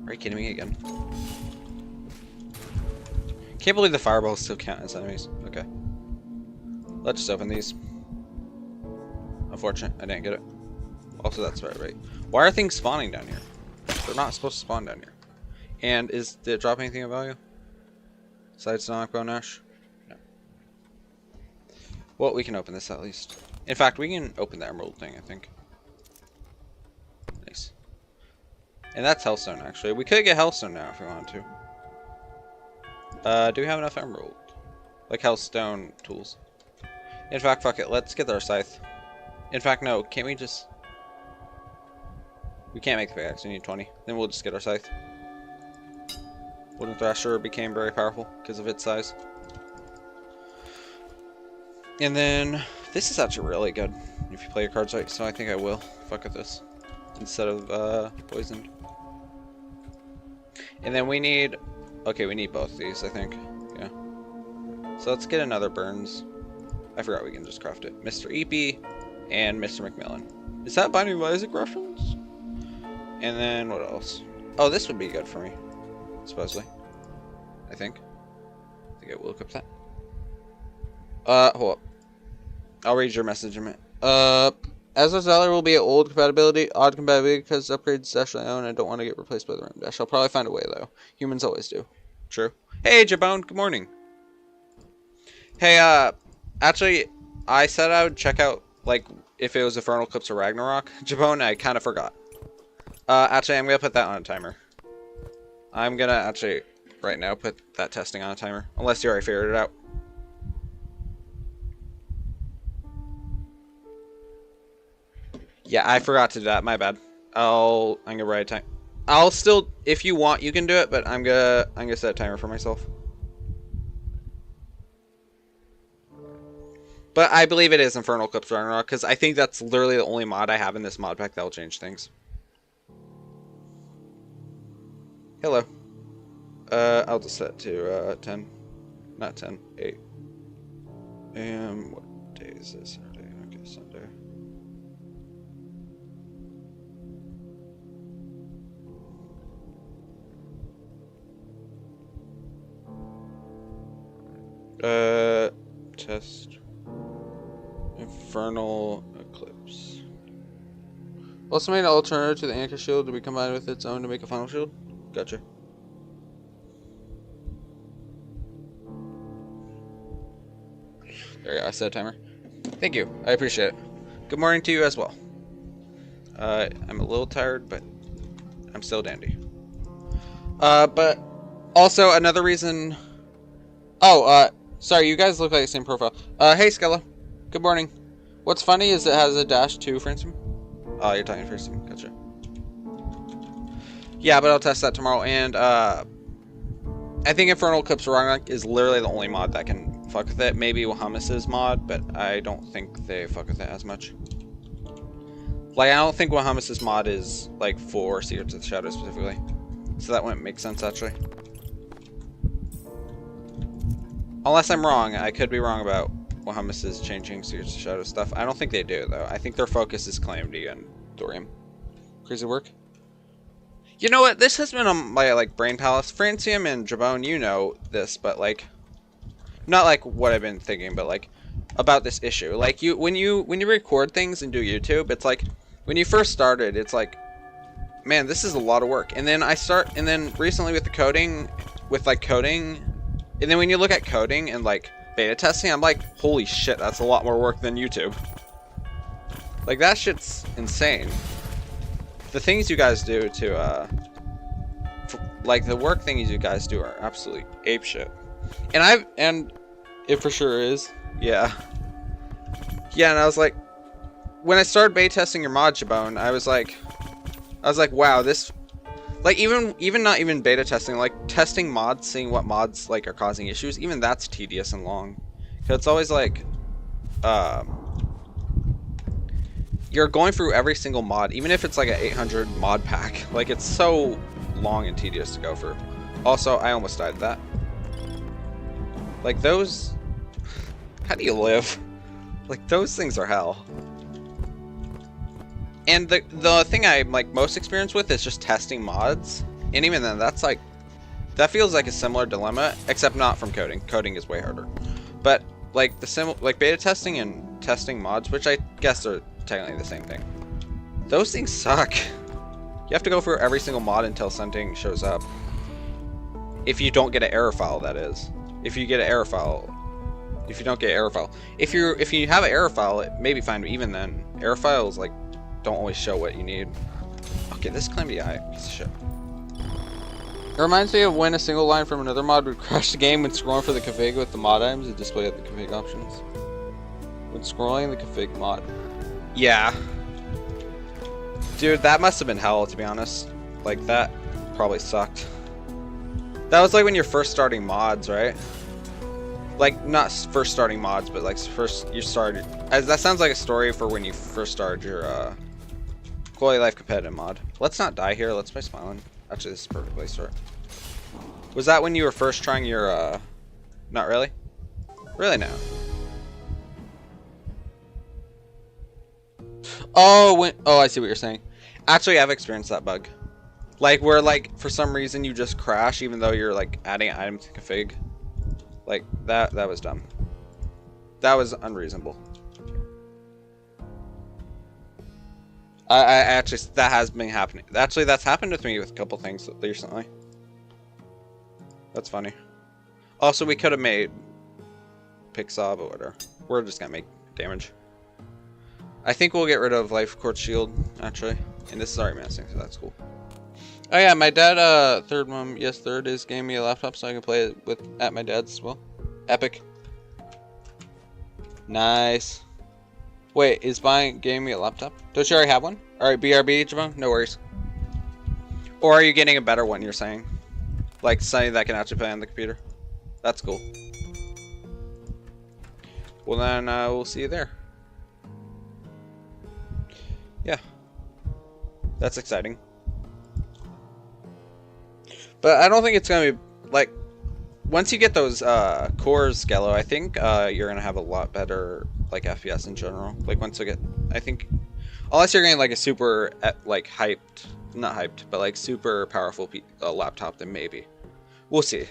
Are you kidding me again? Can't believe the fireballs still count as enemies. Okay. Let's just open these. Unfortunate, I didn't get it. Also, that's right. Why are things spawning down here? They're not supposed to spawn down here. And did it drop anything of value? Besides Sonic Bone Ash? No. Well, we can open this at least. In fact, we can open the emerald thing, I think. Nice. And that's Hellstone, actually. We could get Hellstone now if we wanted to. Do we have enough emerald? Like Hellstone tools. In fact, fuck it. Let's get our scythe. In fact, no. Can't we just... We can't make the pickaxe. We need 20. Then we'll just get our scythe. Wooden Thrasher became very powerful because of its size. And then... This is actually really good if you play your cards right, so I think I will. Fuck with this. Instead of poisoned. And then we need... Okay, we need both of these, I think. Yeah. So let's get another Burns. I forgot we can just craft it. Mr. Eepy and Mr. McMillan. Is that Binding of Isaac reference? And then what else? Oh, this would be good for me. Supposedly. I think I will look up that. Hold up. I'll read your message in a minute. Asgard's Valor will be at old compatibility, odd compatibility because upgrades Dash I own. I don't want to get replaced by the Ram Dash. I'll probably find a way though. Humans always do. True. Hey, Jabone. Good morning. Hey, actually, I said I would check out like if it was Infernal Eclipse of Ragnarok. Jabone, I kind of forgot. Actually, I'm gonna put that on a timer. I'm gonna actually right now put that testing on a timer, unless you already figured it out. Yeah, I forgot to do that. My bad. I'm gonna write a time. I'll still, if you want, you can do it, but I'm gonna set a timer for myself. But I believe it is Infernal Eclipse Ragnarok because I think that's literally the only mod I have in this mod pack that will change things. Hello. I'll just set to 10. Not 10, 8. And what day is this? Saturday. Okay, Sunday. Test. Infernal Eclipse. Also made an alternative to the anchor shield to be combined with its own to make a final shield. Gotcha. There you go, I set a timer. Thank you, I appreciate it. Good morning to you as well. I'm a little tired, but I'm still dandy. But also another reason... Oh, sorry, you guys look like the same profile. Hey Skella. Good morning. What's funny is it has a -2 Fracium. Oh, you're talking Fracium, gotcha. Yeah, but I'll test that tomorrow, and I think Infernal Eclipse of Ragnarok is literally the only mod that can fuck with it. Maybe Wahamis's mod, but I don't think they fuck with it as much. Like, I don't think Wahamis's mod is, like, for Secrets of the Shadow specifically. So that wouldn't make sense, actually. Unless I'm wrong, I could be wrong about Wahamis's changing Secrets of the Shadow stuff. I don't think they do, though. I think their focus is Calamity and Thorium. Crazy work. You know what? This has been on my, like, brain palace. Francium and Jabone, you know this, but, like... Not, like, what I've been thinking, but, like, about this issue. Like, when you record things and do YouTube, it's like... When you first started, it's like... Man, this is a lot of work. And then and then recently with the coding... With, like, coding... And then when you look at coding and, like, beta testing, I'm like, holy shit, that's a lot more work than YouTube. Like, that shit's insane. The things you guys do to, like, the work things you guys do are absolutely apeshit. And it for sure is, yeah. Yeah, and I was like, when I started beta testing your mod, Jabone, I was like, wow, this, like, even not even beta testing, like, testing mods, seeing what mods, like, are causing issues, even that's tedious and long. Because it's always like, you're going through every single mod, even if it's like an 800 mod pack. Like, it's so long and tedious to go through. Also, I almost died to that. Like, those... How do you live? Like, those things are hell. And the thing I'm, like, most experienced with is just testing mods. And even then, that's, like... That feels like a similar dilemma, except not from coding. Coding is way harder. But, like, like, beta testing and testing mods, which I guess are technically the same thing. Those things suck. You have to go through every single mod until something shows up. If you don't get an error file, that is. If you get an error file. If you don't get an error file. If you have an error file, it may be fine, but even then, error files, like, don't always show what you need. Okay, this Calamity Eye, piece of shit. It reminds me of when a single line from another mod would crash the game when scrolling for the config with the mod items and display the config options. When scrolling the config mod. Yeah. Dude, that must have been hell, to be honest. Like, that probably sucked. That was like when you're first starting mods, right? Like, not first starting mods, but like first you started... That sounds like a story for when you first started your Quality Life competitive mod. Let's not die here, let's play Smiling. Actually, this is a perfect place for it. Was that when you were first trying your, Not really? Really, no. Oh, I see what you're saying. Actually, I've experienced that bug. Like, where, like, for some reason you just crash even though you're, like, adding an item to config. Like, that was dumb. That was unreasonable. I actually, that has been happening. Actually, that's happened with me with a couple things recently. That's funny. Also, we could have made Pixar, but whatever. We're just gonna make damage. I think we'll get rid of Life Court Shield, actually. And this is already missing, so that's cool. Oh yeah, my dad, third is gave me a laptop so I can play it at my dad's as well. Epic. Nice. Wait, is giving me a laptop? Don't you already have one? Alright, BRB, Javon? No worries. Or are you getting a better one, you're saying? Like something that can actually play on the computer? That's cool. Well then, we'll see you there. Yeah. That's exciting. But I don't think it's gonna be like once you get those cores, Skello, I think you're gonna have a lot better like FPS in general. Like once you get, I think, unless you're getting like a super like hyped, not hyped, but like super powerful laptop, then maybe we'll see.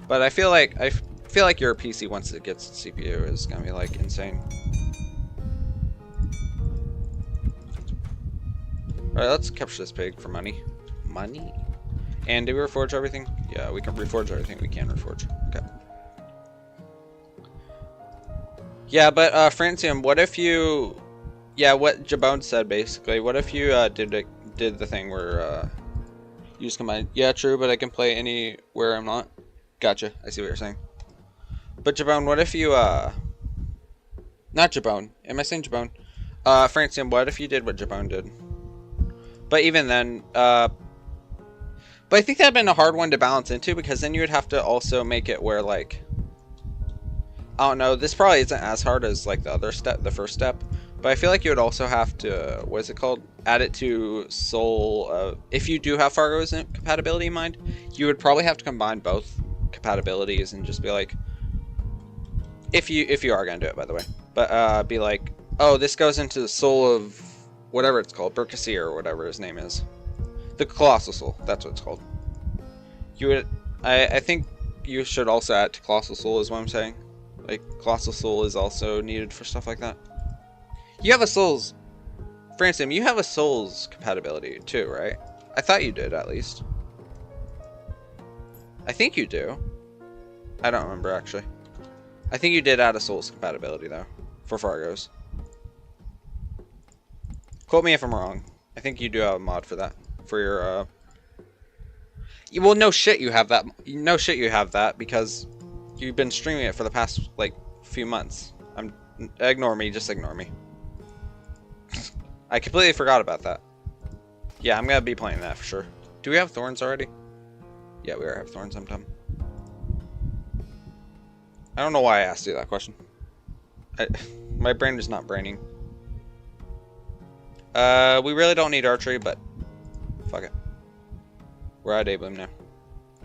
But I feel like your PC once it gets CPU is gonna be like insane. All right, let's capture this pig for money. Money. And did we reforge everything? Yeah, we can reforge everything we can reforge. Okay. Yeah, but Francium, what if you... Yeah, what Jabone said basically. What if you did the thing where you just combine... Yeah, true, but I can play anywhere I'm not. Gotcha. I see what you're saying. But Jabone, what if you... Not Jabone. Am I saying Jabone? Francium, what if you did what Jabone did? But even then... But I think that'd been a hard one to balance into, because then you would have to also make it where, like, I don't know, this probably isn't as hard as like the other step, the first step, but I feel like you would also have to, what is it called, add it to Soul. If you do have Fargo's compatibility in mind, you would probably have to combine both compatibilities and just be like, if you are gonna do it, by the way, but be like, oh, this goes into the Soul of whatever it's called, Berkasir or whatever his name is. The Colossal Soul, that's what it's called. You would, I think you should also add to Colossal Soul is what I'm saying. Like, Colossal Soul is also needed for stuff like that. You have a Souls, Francium, you have a Souls compatibility too, right? I thought you did, at least. I think you do. I don't remember, actually. I think you did add a Souls compatibility, though, for Fargo's. Quote me if I'm wrong. I think you do have a mod for that. For your, well, no shit you have that. No shit you have that, because you've been streaming it for the past, like, few months. Ignore me, just ignore me. I completely forgot about that. Yeah, I'm gonna be playing that for sure. Do we have thorns already? Yeah, we have thorns sometime. I don't know why I asked you that question. My brain is not braining. We really don't need archery, but fuck it. We're at A-Bloom now.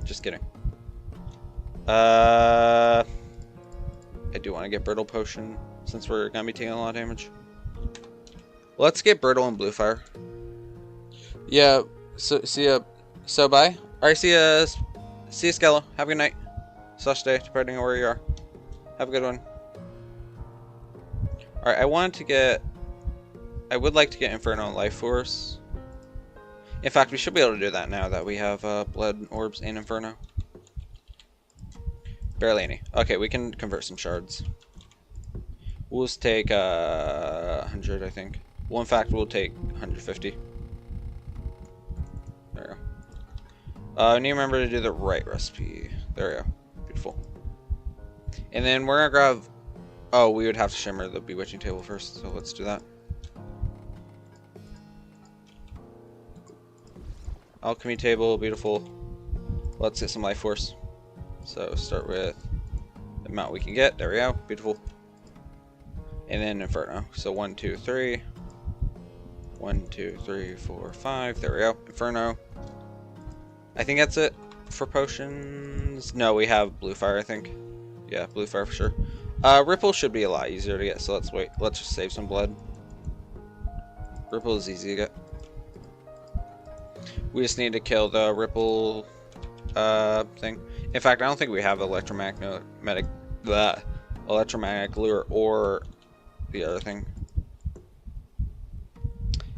Just kidding. I do want to get Brittle Potion, since we're going to be taking a lot of damage. Let's get Brittle and Blue Fire. Yeah, so see ya. So bye. Alright, see ya Skello. Have a good night. Slash day, depending on where you are. Have a good one. Alright, I would like to get Infernal Life Force. In fact, we should be able to do that now that we have Blood Orbs and Inferno. Barely any. Okay, we can convert some shards. We'll just take 100, I think. Well, in fact, we'll take 150. There we go. I need to remember to do the right recipe. There we go. Beautiful. And then we're gonna grab... Oh, we would have to shimmer the Bewitching Table first, so let's do that. Alchemy Table, beautiful. Let's get some Life Force. So start with the amount we can get. There we go. Beautiful. And then Inferno. So 1, 2, 3. 1, 2, 3, 4, 5. There we go. Inferno. I think that's it for potions. No, we have Blue Fire, I think. Yeah, Blue Fire for sure. Ripple should be a lot easier to get, so let's wait. Let's just save some blood. Ripple is easy to get. We just need to kill the Ripple thing. In fact, I don't think we have electromagnetic lure or the other thing.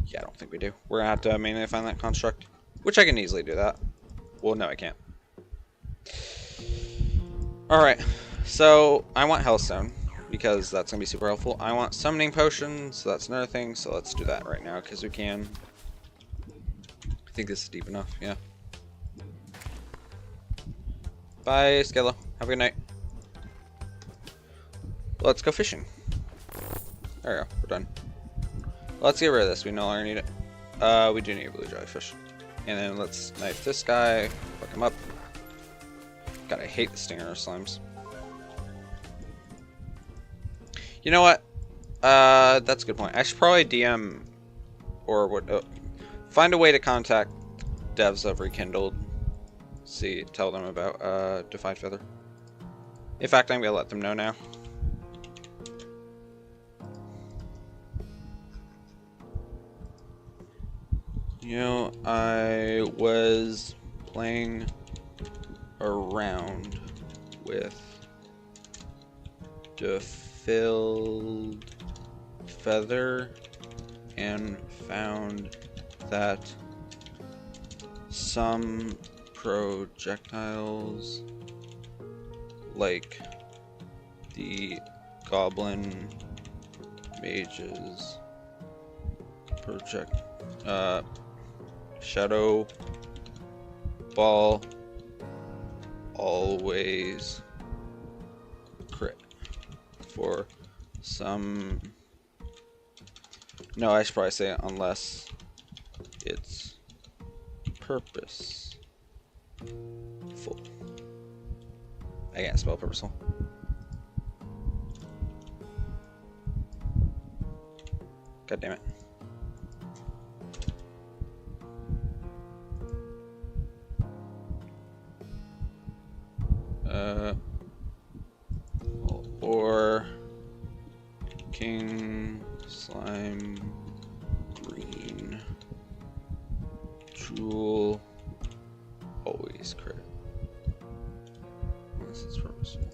Yeah, I don't think we do. We're gonna have to mainly find that construct, which I can easily do that. Well, no, I can't. Alright, so I want Hellstone, because that's gonna be super helpful. I want Summoning Potion, so that's another thing, so let's do that right now, because we can. I think this is deep enough, yeah. Bye, Skello. Have a good night. Let's go fishing. There we go, we're done. Let's get rid of this, we no longer need it. We do need a blue jellyfish. And then let's knife this guy, fuck him up. God, I hate the stinger slimes. You know what? That's a good point. I should probably DM or what? Find a way to contact devs of Rekindled see, tell them about Defiled Feather. In fact, I'm gonna let them know now. You know, I was playing around with Defiled Feather and found that some projectiles, like the Goblin Mage's Shadow Ball, always crit for some. No, I should probably say it unless it's purposeful. I can't spell purposeful. God damn it. Or King Slime Green Jewel always crit. Unless it's purposeful.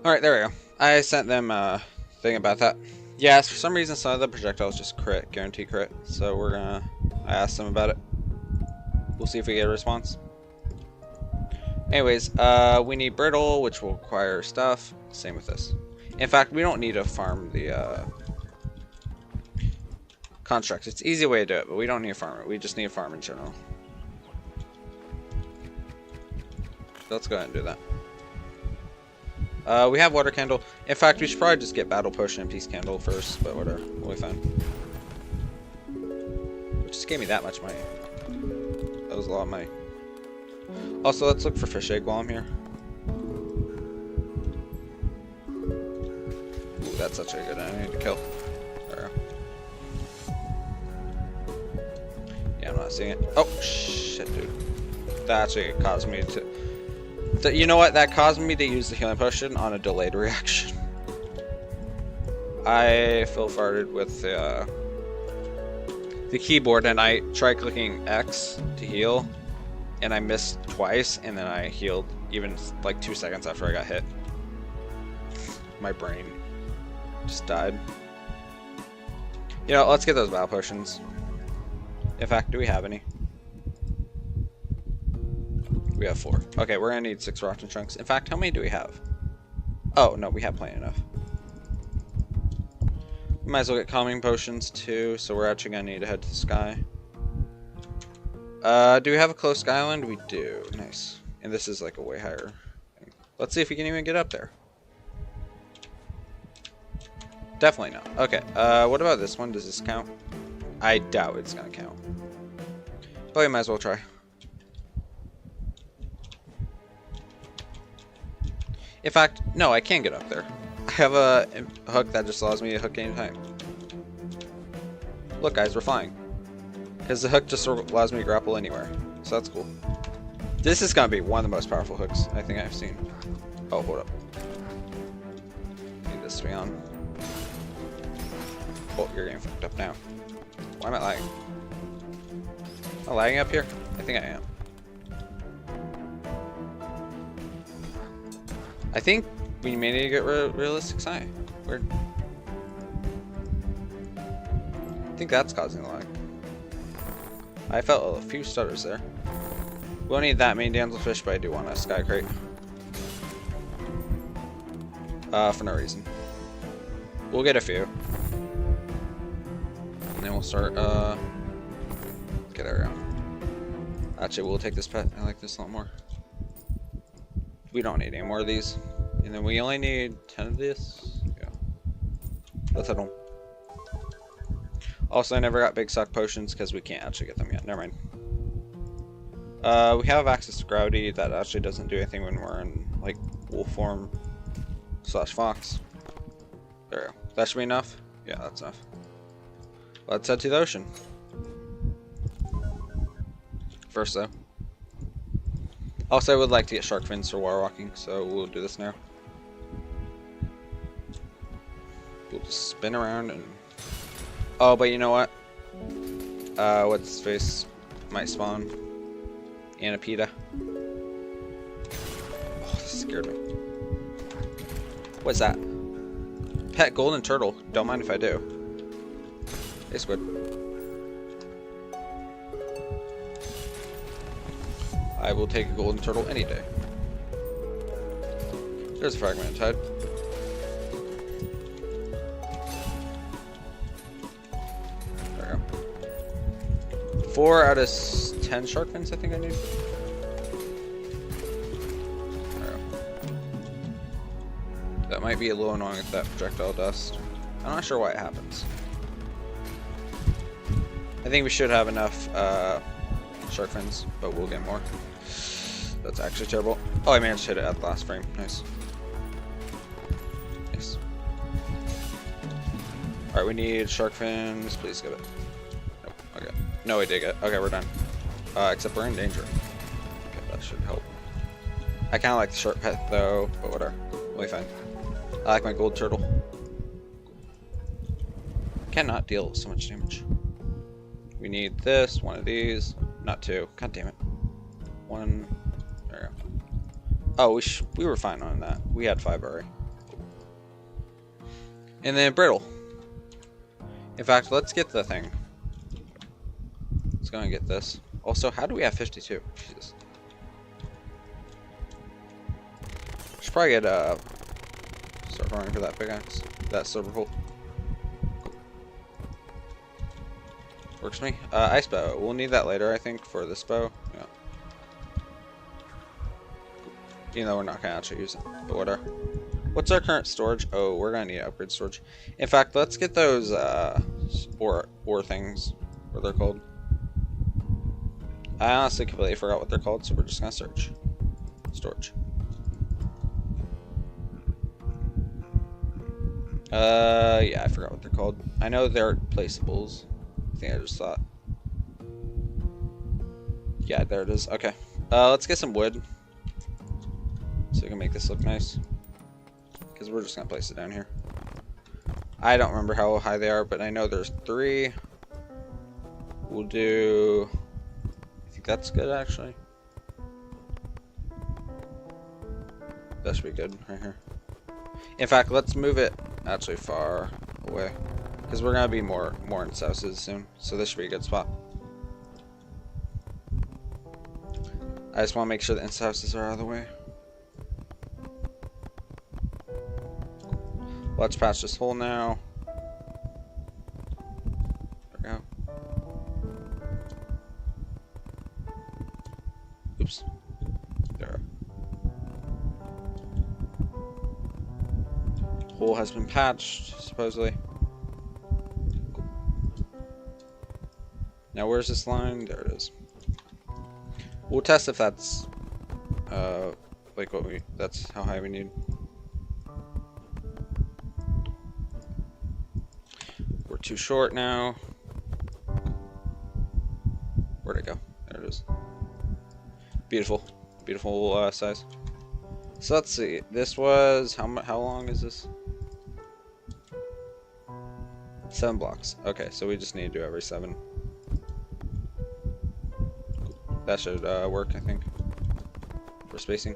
Alright, there we go. I sent them a thing about that. Yes, for some reason some of the projectiles just crit, guarantee crit. So I asked them about it. We'll see if we get a response. Anyways, we need brittle, which will require stuff. Same with this. In fact, we don't need to farm the constructs. It's an easy way to do it, but we don't need to farm it. We just need to farm in general. So let's go ahead and do that. We have water candle. In fact, we should probably just get battle potion and peace candle first, but whatever. We'll be fine. Which just gave me that much money. That was a lot of money. Also, let's look for fish egg while I'm here. Ooh, that's such a good enemy to kill. There we go. Yeah, I'm not seeing it. Oh, shit, dude. That actually caused me to... You know what? That caused me to use the healing potion on a delayed reaction. I full farted with the keyboard, and I tried clicking X to heal. And I missed twice, and then I healed even like 2 seconds after I got hit. My brain just died. You know, let's get those battle potions. In fact, do we have any? We have 4. Okay, we're gonna need 6 rotten chunks. In fact, how many do we have? Oh, no, we have plenty enough. We might as well get calming potions too, so we're actually gonna need to head to the sky. Do we have a close sky island? We do. Nice. And this is like a way higher thing. Let's see if we can even get up there. Definitely not. Okay, what about this one? Does this count? I doubt it's gonna count. But we might as well try. In fact, no, I can get up there. I have a hook that just allows me to hook anytime. Look guys, we're flying. Because the hook just allows me to grapple anywhere. So that's cool. This is going to be one of the most powerful hooks I think I've seen. Oh, hold up. Need this to be on. Oh, you're getting fucked up now. Why am I lagging? Am I lagging up here? I think I am. I think we may need to get realistic sci. Weird. I think that's causing the lag. I felt a few stutters there. We don't need that many damselfish, but I do want a sky crate. For no reason. We'll get a few. And then we'll start, okay, there we go. Actually, we'll take this pet. I like this a lot more. We don't need any more of these. And then we only need 10 of this. Yeah. Let's head home. Also, I never got big sock potions because we can't actually get them yet. Never mind. We have access to gravity. That actually doesn't do anything when we're in, like, wolf form / fox. There we go. That should be enough? Yeah, that's enough. Let's head to the ocean. First, though. Also, I would like to get shark fins for water walking, so we'll do this now. We'll just spin around and... Oh, but you know what? What's his face? Might spawn. Anapeta. Oh, this scared me. What's that? Pet golden turtle. Don't mind if I do. Hey, squid. I will take a golden turtle any day. There's a fragmented tide. There we go. 4 out of 10 shark fins I think I need. There we go. That might be a little annoying with that projectile dust. I'm not sure why it happens. I think we should have enough shark fins, but we'll get more. That's actually terrible. Oh, I managed to hit it at the last frame. Nice. Nice. Alright, we need shark fins. Please give it. Nope. Okay. No, we did get it. Okay, we're done. Except we're in danger. Okay, that should help. I kind of like the shark pet, though, but whatever. We'll be fine. I like my gold turtle. Cannot deal so much damage. We need this, one of these. Not 2. God damn it. 1. There we go. Oh, we were fine on that. We had 5 already. And then brittle. In fact, let's get the thing. Let's go and get this. Also, how do we have 52? Jesus. Should probably get start running for that big axe. That silver hole. Works for me. Ice bow. We'll need that later, I think, for this bow. Yeah. Even though we're not gonna actually use it, but whatever. What's our current storage? Oh, we're gonna need to upgrade storage. In fact, let's get those ore things. What they're called. I honestly completely forgot what they're called, so we're just gonna search. Storage. Yeah, I forgot what they're called. I know they're placeables. I think I just thought. Yeah, there it is. Okay. Let's get some wood. So we can make this look nice. Because we're just going to place it down here. I don't remember how high they are, but I know there's 3. We'll do... I think that's good, actually. That should be good right here. In fact, let's move it actually far away. Because we're going to be more in souths soon. So this should be a good spot. I just want to make sure the in-houses are out of the way. Let's patch this hole now. There we go. Oops. There. Hole has been patched, supposedly. Cool. Now where's this line? There it is. We'll test if that's like that's how high we need. We're too short now. Where'd it go? There it is. Beautiful. Beautiful size. So let's see. This was how long is this? 7 blocks. Okay, so we just need to do every 7. That should work, I think, for spacing.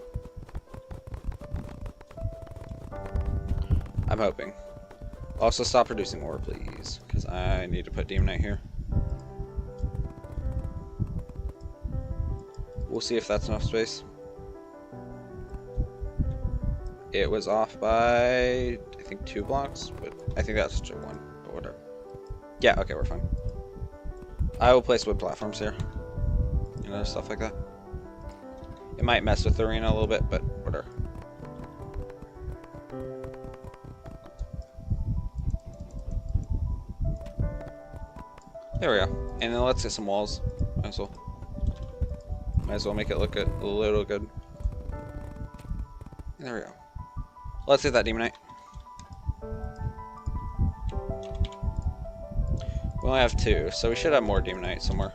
I'm hoping. Also, stop producing ore, please, because I need to put Demonite here. We'll see if that's enough space. It was off by, I think, 2 blocks, but I think that's just 1, but whatever. Yeah, okay, we're fine. I will place wood platforms here. You know, stuff like that. It might mess with the arena a little bit, but whatever. There we go. And then let's get some walls. Might as well make it look a little good. And there we go. Let's get that Demonite. We only have 2, so we should have more Demonite somewhere.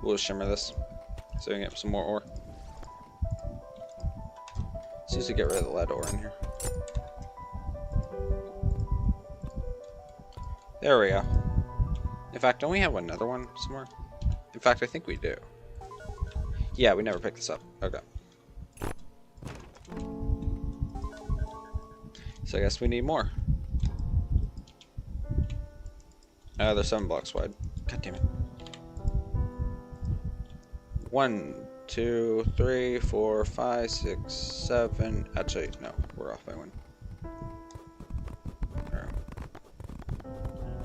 We'll just shimmer this so we can get some more ore. Let's usually get rid of the lead ore in here. There we go. In fact, don't we have another one somewhere? In fact, I think we do. Yeah, we never picked this up. Okay. So I guess we need more. They're 7 blocks wide. God damn it. 1, 2, 3, 4, 5, 6, 7. Actually, no, we're off by 1.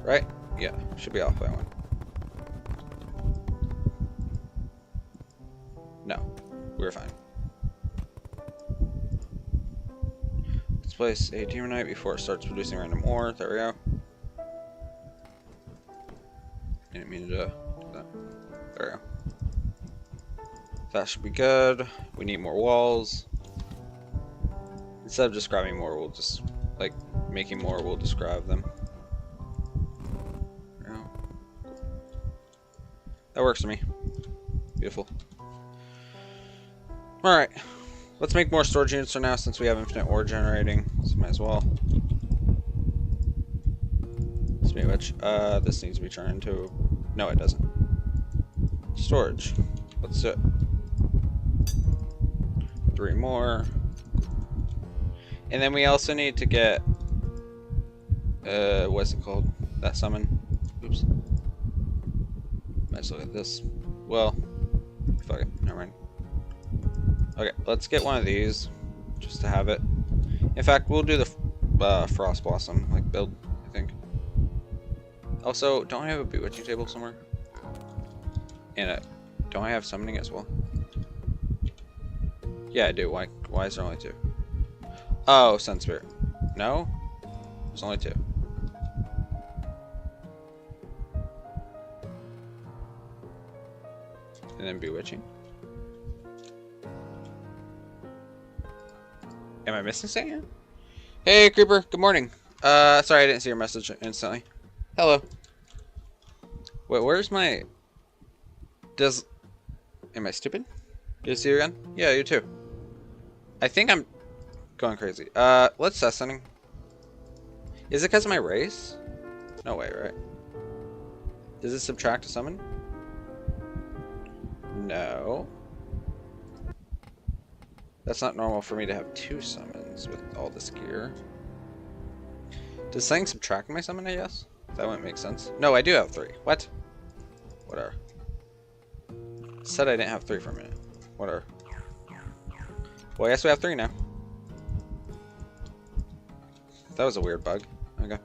Right? Yeah, should be off by 1. No, we're fine. Let's place a Demonite before it starts producing random ore. There we go. Didn't mean to do that. There we go. That should be good. We need more walls. Instead of just grabbing more, we'll just, like, making more, we'll just grab them. There we go. That works for me. Beautiful. Alright. Let's make more storage units for now since we have infinite ore generating. So might as well. Speaking of which, this needs to be turned into... No, it doesn't. Storage. Let's do it. 3 more. And then we also need to get... what's it called? That summon. Oops. Might as well get this. Well, fuck it. Never mind. Okay, let's get one of these. Just to have it. In fact, we'll do the Frost Blossom, like, build, I think. Also, don't I have a bewitching table somewhere? And don't I have summoning as well? Yeah, I do. Why is there only 2? Oh, Sun Spirit. No? There's only 2. And then bewitching. Am I missing something? Hey, Creeper. Good morning. Sorry I didn't see your message instantly. Hello. Wait, where's my... Am I stupid? Did you see you again? Yeah, you too. I think I'm going crazy. Let's test something. Is it because of my race? No way, right? Does it subtract a summon? No. That's not normal for me to have 2 summons with all this gear. Does something subtract my summon, I guess? That wouldn't make sense. No, I do have 3. What? Whatever. Said I didn't have 3 for a minute. Whatever. Well, I guess we have 3 now. That was a weird bug. Okay.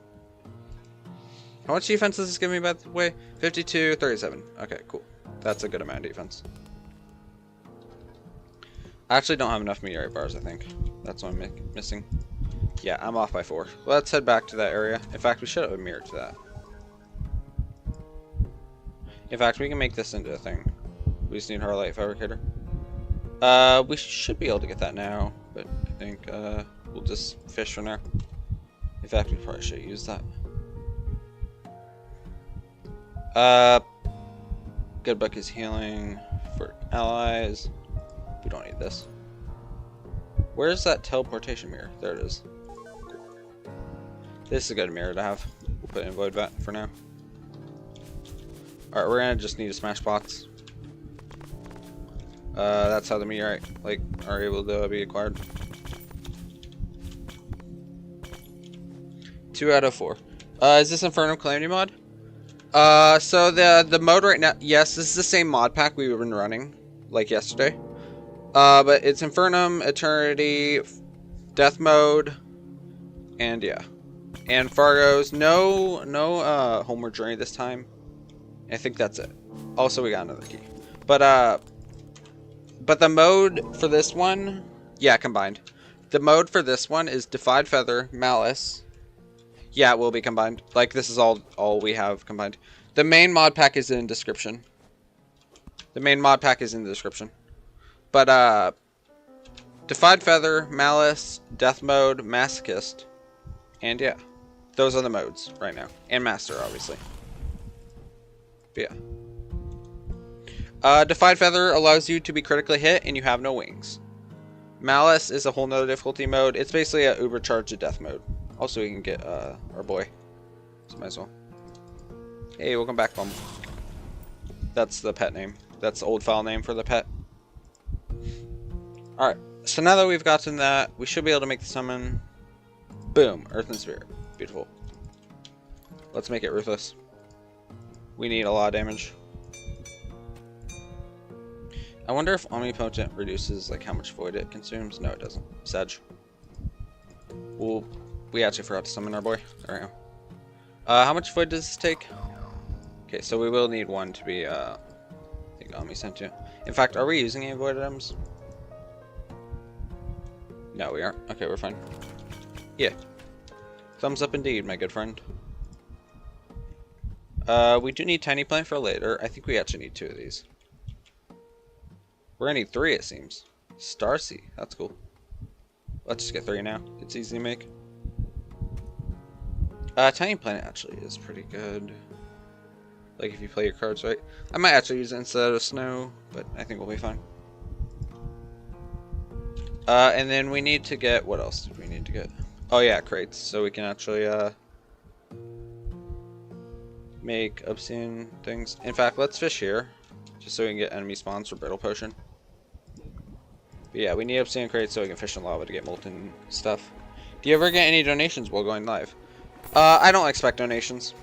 How much defense does this give me, by the way? 52, 37. Okay, cool. That's a good amount of defense. I actually don't have enough meteorite bars, I think. That's what I'm missing. Yeah, I'm off by 4. Let's head back to that area. In fact, we should have a mirror to that. In fact, we can make this into a thing. We just need our light fabricator. We should be able to get that now, but I think we'll just fish for now. In fact, we probably should use that. Good book is healing for allies. We don't need this. Where's that teleportation mirror? There it is. Cool. This is a good mirror to have. We'll put it in Void Vat for now. Alright, we're gonna just need to smash pots. That's how the meteorite are able to be acquired. 2 out of 4. Is this Infernal Calamity mod? So the mode right now, yes, this is the same mod pack we've been running, like yesterday. But it's Infernum, Eternity, Death Mode, and yeah. And Fargo's. No Homeward Journey this time. I think that's it. Also, we got another key. But the mode for this one, yeah, combined. The mode for this one is Defiled Feather, Malice. Yeah, it will be combined. Like, this is all we have combined. The main mod pack is in description. The main mod pack is in the description. But, Defiled Feather, Malice, Death Mode, Masochist, and yeah. Those are the modes right now. And Master, obviously. But Defied Feather allows you to be critically hit and you have no wings. Malice is a whole nother difficulty mode. It's basically a ubercharged death mode. Also, we can get our boy. So might as well. Hey, welcome back, Bum. That's the pet name. That's the old file name for the pet. Alright, so now that we've gotten that, we should be able to make the summon. Boom, Earth and Spirit. Beautiful. Let's make it ruthless. We need a lot of damage. I wonder if Omnipotent reduces like how much void it consumes. No, it doesn't. Sedge. Well, we actually forgot to summon our boy. There we go. How much void does this take? Okay, so we will need one to be I think Omni sent to. In fact, are we using any void items? No, we aren't. Okay, we're fine. Yeah. Thumbs up indeed, my good friend. We do need Tiny Plant for later. I think we actually need 2 of these. We're gonna need 3, it seems. Starseed, that's cool. Let's just get 3 now. It's easy to make. Tiny Planet actually is pretty good. Like if you play your cards right. I might actually use it instead of Snow, but I think we'll be fine. And then we need to get, what else did we need to get? Oh yeah, crates, so we can actually make obscene things. In fact, let's fish here, just so we can get enemy spawns for Brittle Potion. But yeah, we need obsidian crates so we can fish in lava to get molten stuff. Do you ever get any donations while going live? I don't expect donations.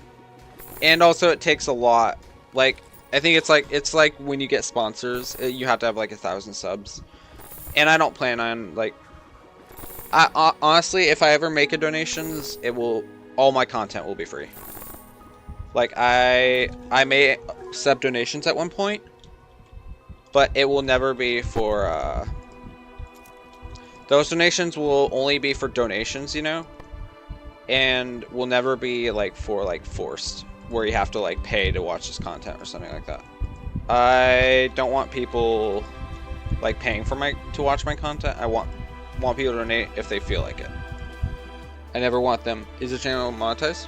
And also it takes a lot. Like, I think it's like when you get sponsors, you have to have like 1,000 subs. And I don't plan on like, honestly, if I ever make a donations, all my content will be free. Like I may accept donations at one point, but it will never be for those donations will only be for donations, you know, and will never be like for like forced where you have to like pay to watch this content or something like that. I don't want people like paying for to watch my content. I want people to donate if they feel like it. I never want them. Is the channel monetized?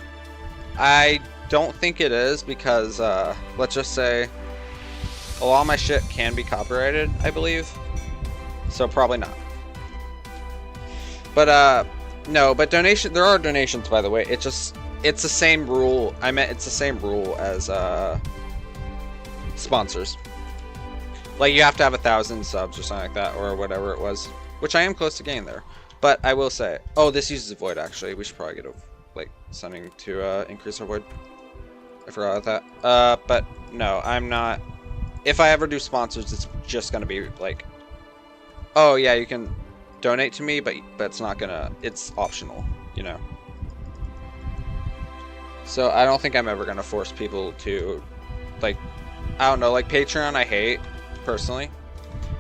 I don't think it is because let's just say a lot of my shit can be copyrighted, I believe. So probably not. But no, but there are donations, by the way. It's the same rule. It's the same rule as sponsors. Like you have to have 1,000 subs or something like that, or whatever it was, which I am close to getting there. But I will say, oh, this uses a void actually. We should probably get something to increase our void. I forgot about that. But no, I'm not. If I ever do sponsors, it's just gonna be like, oh yeah, you can donate to me, but it's not gonna. It's optional, you know. So I don't think I'm ever gonna force people to, like, I don't know, like Patreon. I hate personally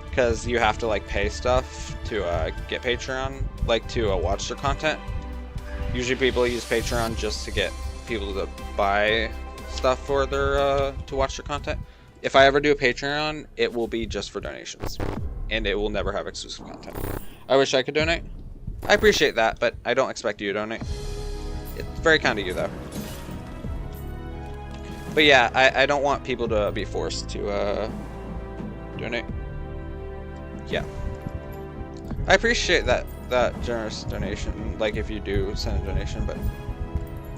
because you have to like pay stuff to get Patreon, like to watch their content. Usually people use Patreon just to get people to buy stuff for their to watch their content. If I ever do a Patreon, it will be just for donations, and it will never have exclusive content. I wish I could donate. I appreciate that, but I don't expect you to donate. It's very kind of you, though. But yeah, I don't want people to be forced to donate. Yeah. I appreciate that generous donation, like if you do send a donation, but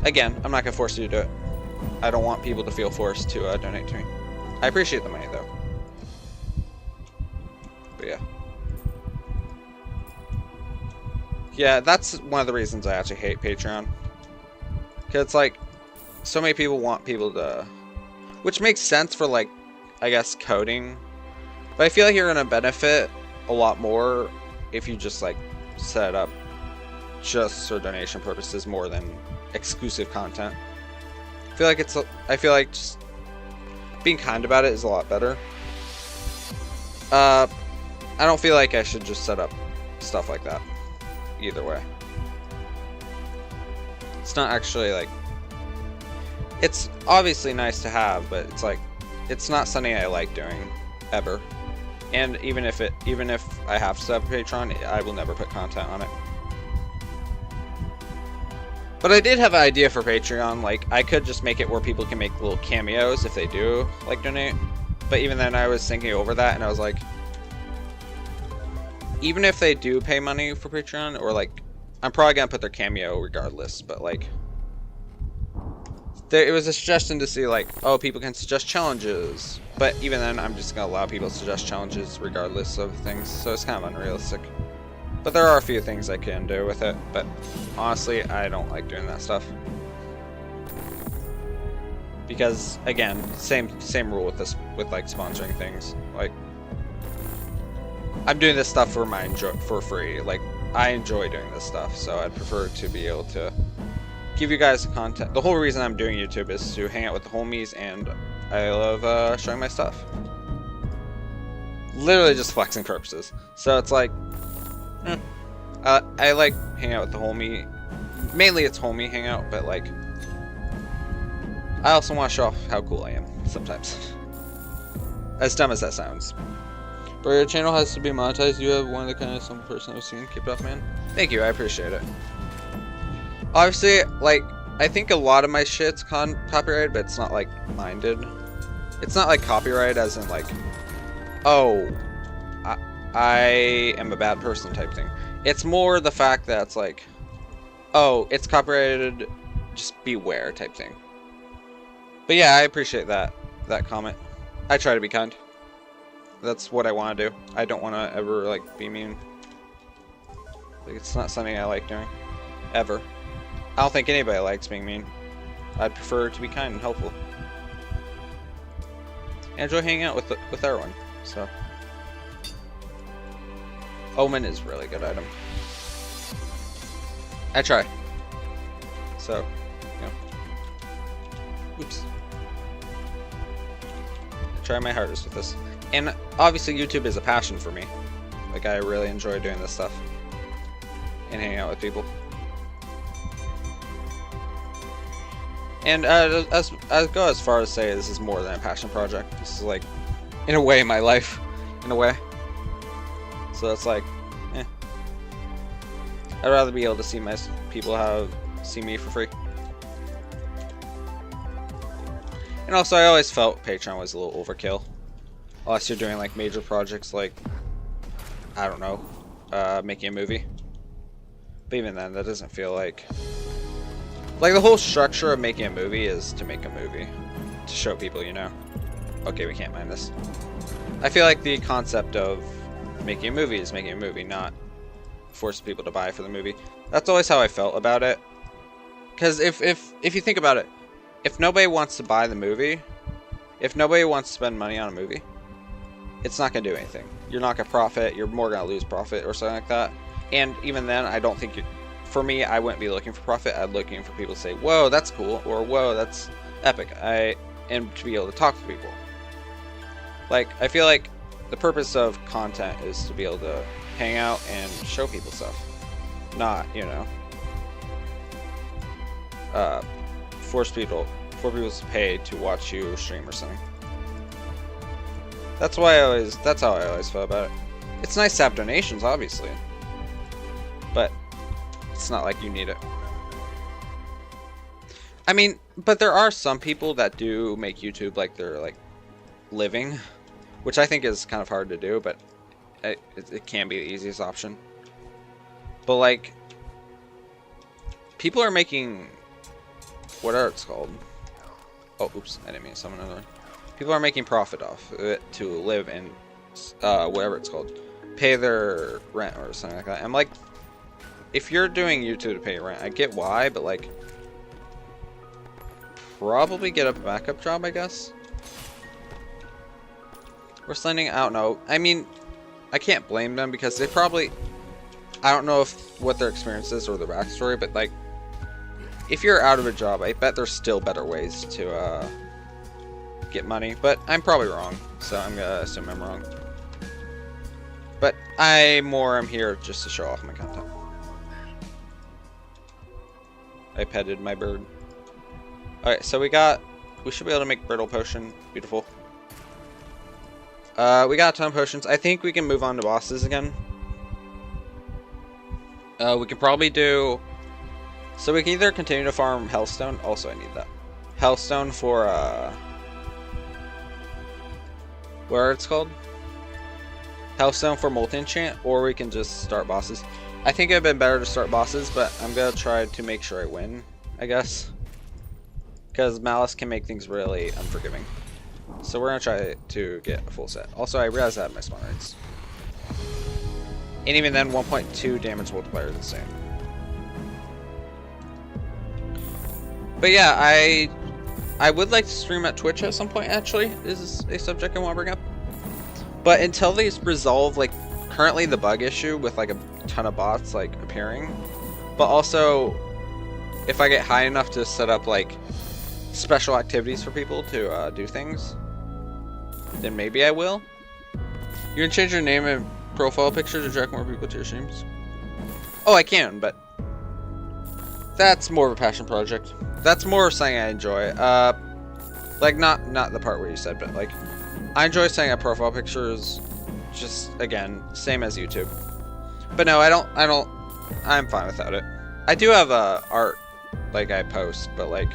again, I'm not gonna force you to do it. I don't want people to feel forced to donate to me. I appreciate the money though. But yeah. Yeah, that's one of the reasons I actually hate Patreon. Cause it's like, so many people want people to, which makes sense for like, I guess coding, but I feel like you're gonna benefit a lot more if you just like set it up just for donation purposes more than exclusive content. I feel like just being kind about it is a lot better. I don't feel like I should just set up stuff like that either way. It's not actually like, it's obviously nice to have, but it's like, it's not something I like doing ever. And even if I have to set up a Patreon, I will never put content on it. But I did have an idea for Patreon. Like, I could just make it where people can make little cameos if they do like donate. But even then, I was thinking over that, and I was like, even if they do pay money for Patreon, or like, I'm probably gonna put their cameo regardless, but like, it was a suggestion to see like, oh, people can suggest challenges, but even then, I'm just gonna allow people to suggest challenges regardless of things, so it's kind of unrealistic. But there are a few things I can do with it, but honestly, I don't like doing that stuff. Because again, same rule with this, with like sponsoring things. Like, I'm doing this stuff for free. Like, I enjoy doing this stuff, so I'd prefer to be able to give you guys the content. The whole reason I'm doing YouTube is to hang out with the homies, and I love showing my stuff. Literally just flexing purposes. So it's like, I like hanging out with the homie. Mainly it's homie hangout, but like, I also want to show off how cool I am sometimes. As dumb as that sounds. But your channel has to be monetized. You have one of the kind of some person I've seen. Keep it up, man. Thank you, I appreciate it. Obviously, like, I think a lot of my shit's copyrighted, but it's not like minded. It's not like copyrighted as in like, oh, I am a bad person type thing. It's more the fact that it's like, oh, it's copyrighted, just beware type thing. But yeah, I appreciate that comment. I try to be kind. That's what I want to do. I don't want to ever like be mean. Like, it's not something I like doing, ever. I don't think anybody likes being mean. I'd prefer to be kind and helpful. I enjoy hanging out with everyone. So, Omen is a really good item. I try. So, you know. Oops. I try my hardest with this. And obviously YouTube is a passion for me. Like, I really enjoy doing this stuff. And hanging out with people. And I'd go as far as say this is more than a passion project. This is like, in a way, my life. In a way. So it's like, eh. I'd rather be able to see my people see me for free. And also, I always felt Patreon was a little overkill. Unless you're doing like major projects like, I don't know, making a movie. But even then, that doesn't feel like the whole structure of making a movie is to make a movie. To show people, you know. Okay, we can't mind this. I feel like the concept of making a movie is making a movie, not force people to buy for the movie. That's always how I felt about it. Because if you think about it, if nobody wants to buy the movie, if nobody wants to spend money on a movie, it's not going to do anything. You're not going to profit, you're more going to lose profit or something like that. And even then, I don't think for me, I wouldn't be looking for profit. I'd looking for people to say, whoa, that's cool, or whoa, that's epic. And to be able to talk to people. Like, I feel like the purpose of content is to be able to hang out and show people stuff. Not, you know, force people to pay to watch you stream or something. That's how I always felt about it. It's nice to have donations, obviously. But it's not like you need it. I mean, but there are some people that do make YouTube like their like living, which I think is kind of hard to do, but it can be the easiest option. But like, people are making, what are it's called? Oh, oops, I didn't mean to summon another one. People are making profit off it to live and whatever it's called, pay their rent or something like that. I'm like, if you're doing YouTube to pay rent, I get why, but like, probably get a backup job, I guess. We're sending out, no, I mean, I can't blame them because they probably, I don't know what their experience is or their backstory, but like, if you're out of a job, I bet there's still better ways to get money, but I'm probably wrong, so I'm gonna assume I'm wrong. But I'm here just to show off my content. I petted my bird. Alright, so we should be able to make brittle potion. Beautiful. We got a ton of potions. I think we can move on to bosses again. We can probably do, so we can either continue to farm Hellstone. Also, I need that Hellstone for Where it's called? Hellstone for multi-enchant, or we can just start bosses. I think it'd been better to start bosses, but I'm gonna try to make sure I win, I guess. Because Malice can make things really unforgiving. So we're gonna try to get a full set. Also, I realized I have my spawn rates. And even then, 1.2 damage multiplier is insane. But yeah, I would like to stream at Twitch at some point, actually. This is a subject I want to bring up. But until they resolve, like, currently the bug issue with, like, a ton of bots, like, appearing. But also, if I get high enough to set up, like, special activities for people to do things, then maybe I will. You can change your name and profile picture to attract more people to your streams. Oh, I can, but that's more of a passion project. That's more something I enjoy. Like not the part where you said, but like I enjoy setting up profile pictures. Just again, same as YouTube. But no, I don't. I'm fine without it. I do have art, like I post, but like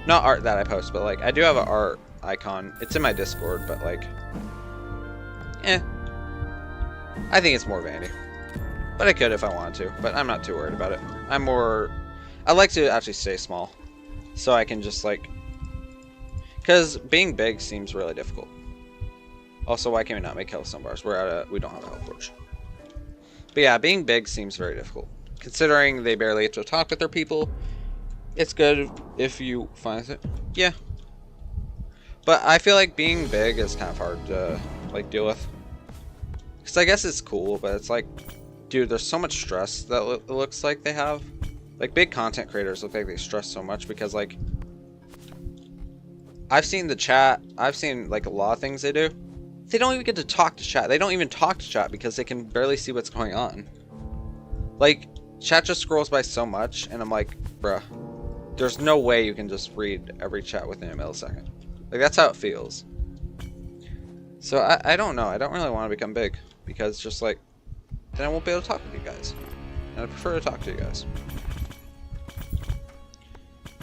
not art that I post, but like I do have an art icon. It's in my Discord, but like, I think it's more vanity. But I could if I wanted to, but I'm not too worried about it. I like to actually stay small, so I can just like, because being big seems really difficult. Also, why can we not make hellstone bars? We don't have a hellforge. But yeah, being big seems very difficult, considering they barely get to talk with their people. It's good if you find it. Yeah. But I feel like being big is kind of hard to like deal with. Because I guess it's cool, but it's like, dude, there's so much stress that it looks like they have. Like, big content creators look like they stress so much because, like, I've seen the chat. I've seen, like, a lot of things they do. They don't even get to talk to chat. They don't even talk to chat because they can barely see what's going on. Like, chat just scrolls by so much, and I'm like, bruh, there's no way you can just read every chat within a millisecond. Like, that's how it feels. So, I don't know. I don't really want to become big because just, like, then I won't be able to talk with you guys. And I prefer to talk to you guys.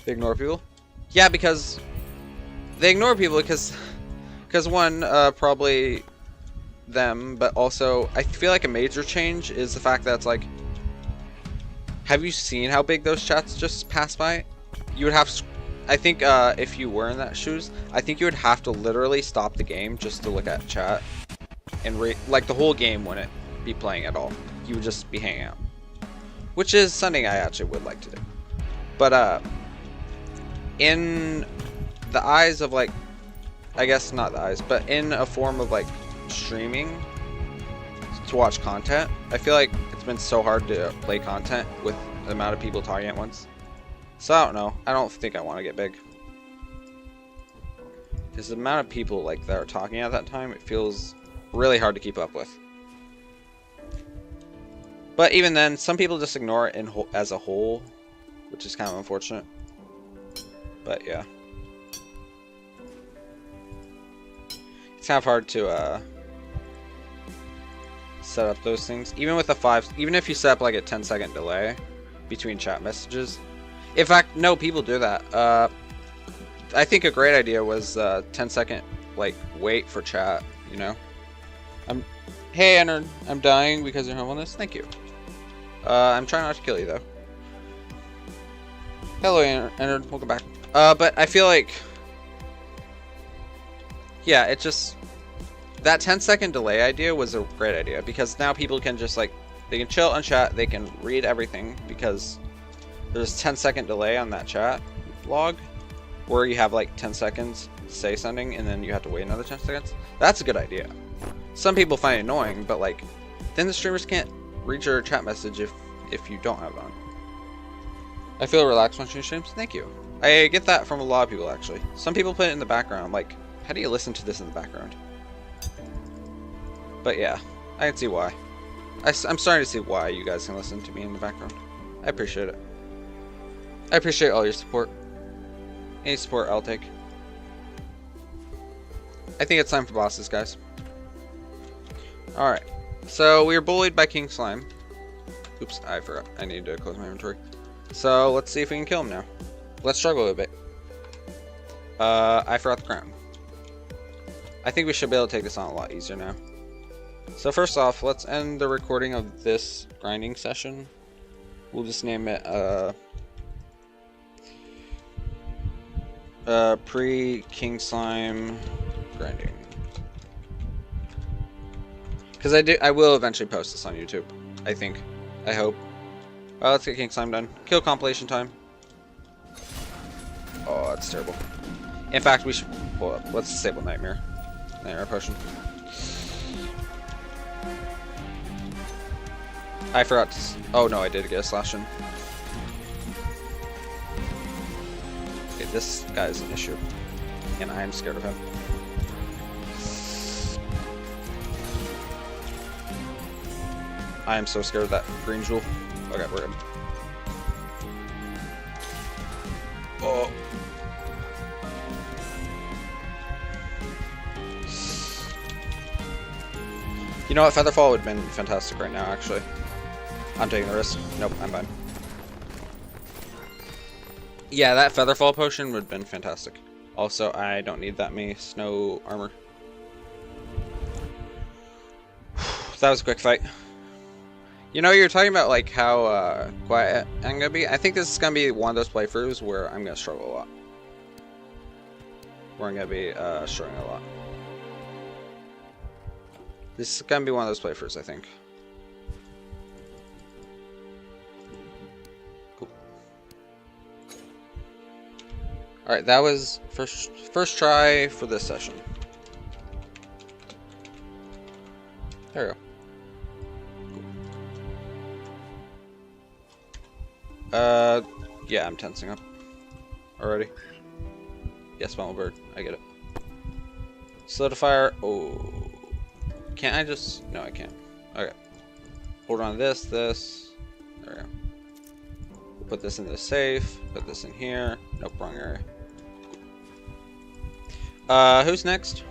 They ignore people? Yeah, because they ignore people because one, probably them, but also I feel like a major change is the fact that it's like, have you seen how big those chats just pass by? You would have, I think, if you were in that shoes, I think you would have to literally stop the game just to look at chat, and like the whole game wouldn't be playing at all. You would just be hanging out, which is something I actually would like to do. But in the eyes of, like, I guess not the eyes, but in a form of like streaming to watch content, I feel like it's been so hard to play content with the amount of people talking at once. So I don't know. I don't think I want to get big. Because the amount of people like that are talking at that time, it feels really hard to keep up with. But even then, some people just ignore it as a whole, which is kind of unfortunate. But yeah. It's kind of hard to set up those things. Even with even if you set up like a 10-second delay between chat messages. In fact, no, people do that. I think a great idea was 10-second like wait for chat, you know? Hey, Ennard, I'm dying because you're home on this. Thank you. I'm trying not to kill you, though. Hello, Ennard. Welcome back. But I feel like, yeah, it just, that 10-second delay idea was a great idea because now people can just like, they can chill on chat, they can read everything because there's 10-second delay on that chat log where you have like 10 seconds to say something and then you have to wait another 10 seconds. That's a good idea. Some people find it annoying, but like, then the streamers can't read your chat message if you don't have it on. I feel relaxed watching your streams. Thank you. I get that from a lot of people, actually. Some people put it in the background. Like, how do you listen to this in the background? But yeah, I can see why. I'm starting to see why you guys can listen to me in the background. I appreciate it. I appreciate all your support. Any support I'll take. I think it's time for bosses, guys. Alright. So, we were bullied by King Slime. Oops, I forgot. I need to close my inventory. So, let's see if we can kill him now. Let's struggle a bit. I forgot the crown. I think we should be able to take this on a lot easier now. So first off, let's end the recording of this grinding session. We'll just name it pre-King Slime grinding. Because I will eventually post this on YouTube. I think. I hope. Let's get King Slime done. Kill compilation time. Oh, that's terrible. In fact, we should... Hold up. Let's disable Nightmare. Nightmare Potion. I forgot to... Oh, no, I did get a slash in. Okay, this guy's an issue. And I am scared of him. I am so scared of that green jewel. Okay, we're good. Oh. You know what? Featherfall would have been fantastic right now, actually. I'm taking the risk. Nope, I'm fine. Yeah, that Featherfall potion would have been fantastic. Also, I don't need that many snow armor. That was a quick fight. You know, you're talking about like how quiet I'm gonna be. I think this is gonna be one of those playthroughs where I'm gonna struggle a lot. Where I'm gonna be struggling a lot. This is gonna be one of those playthroughs, I think. Cool. All right, that was first try for this session. There we go. Yeah, I'm tensing up already. Yes, Bird, I get it. Solidifier. Oh, can't I just? No, I can't. Okay. Hold on to this. There we go. Put this in the safe. Put this in here. Nope, wrong area. Who's next?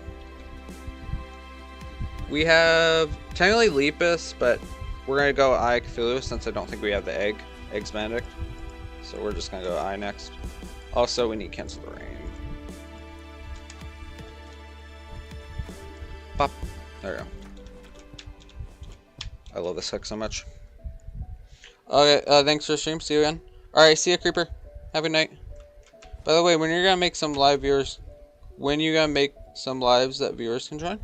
We have technically Lepus, but we're gonna go Eye Cthulhu since I don't think we have the Eggs Benedict. So we're just gonna go Eye next. Also, we need Cancel the Rain. Pop. There we go. I love this hook so much. Okay, thanks for the stream. See you again. Alright, see ya, Creeper. Have a good night. By the way, when you're gonna make some live viewers, when you gonna make some lives that viewers can join?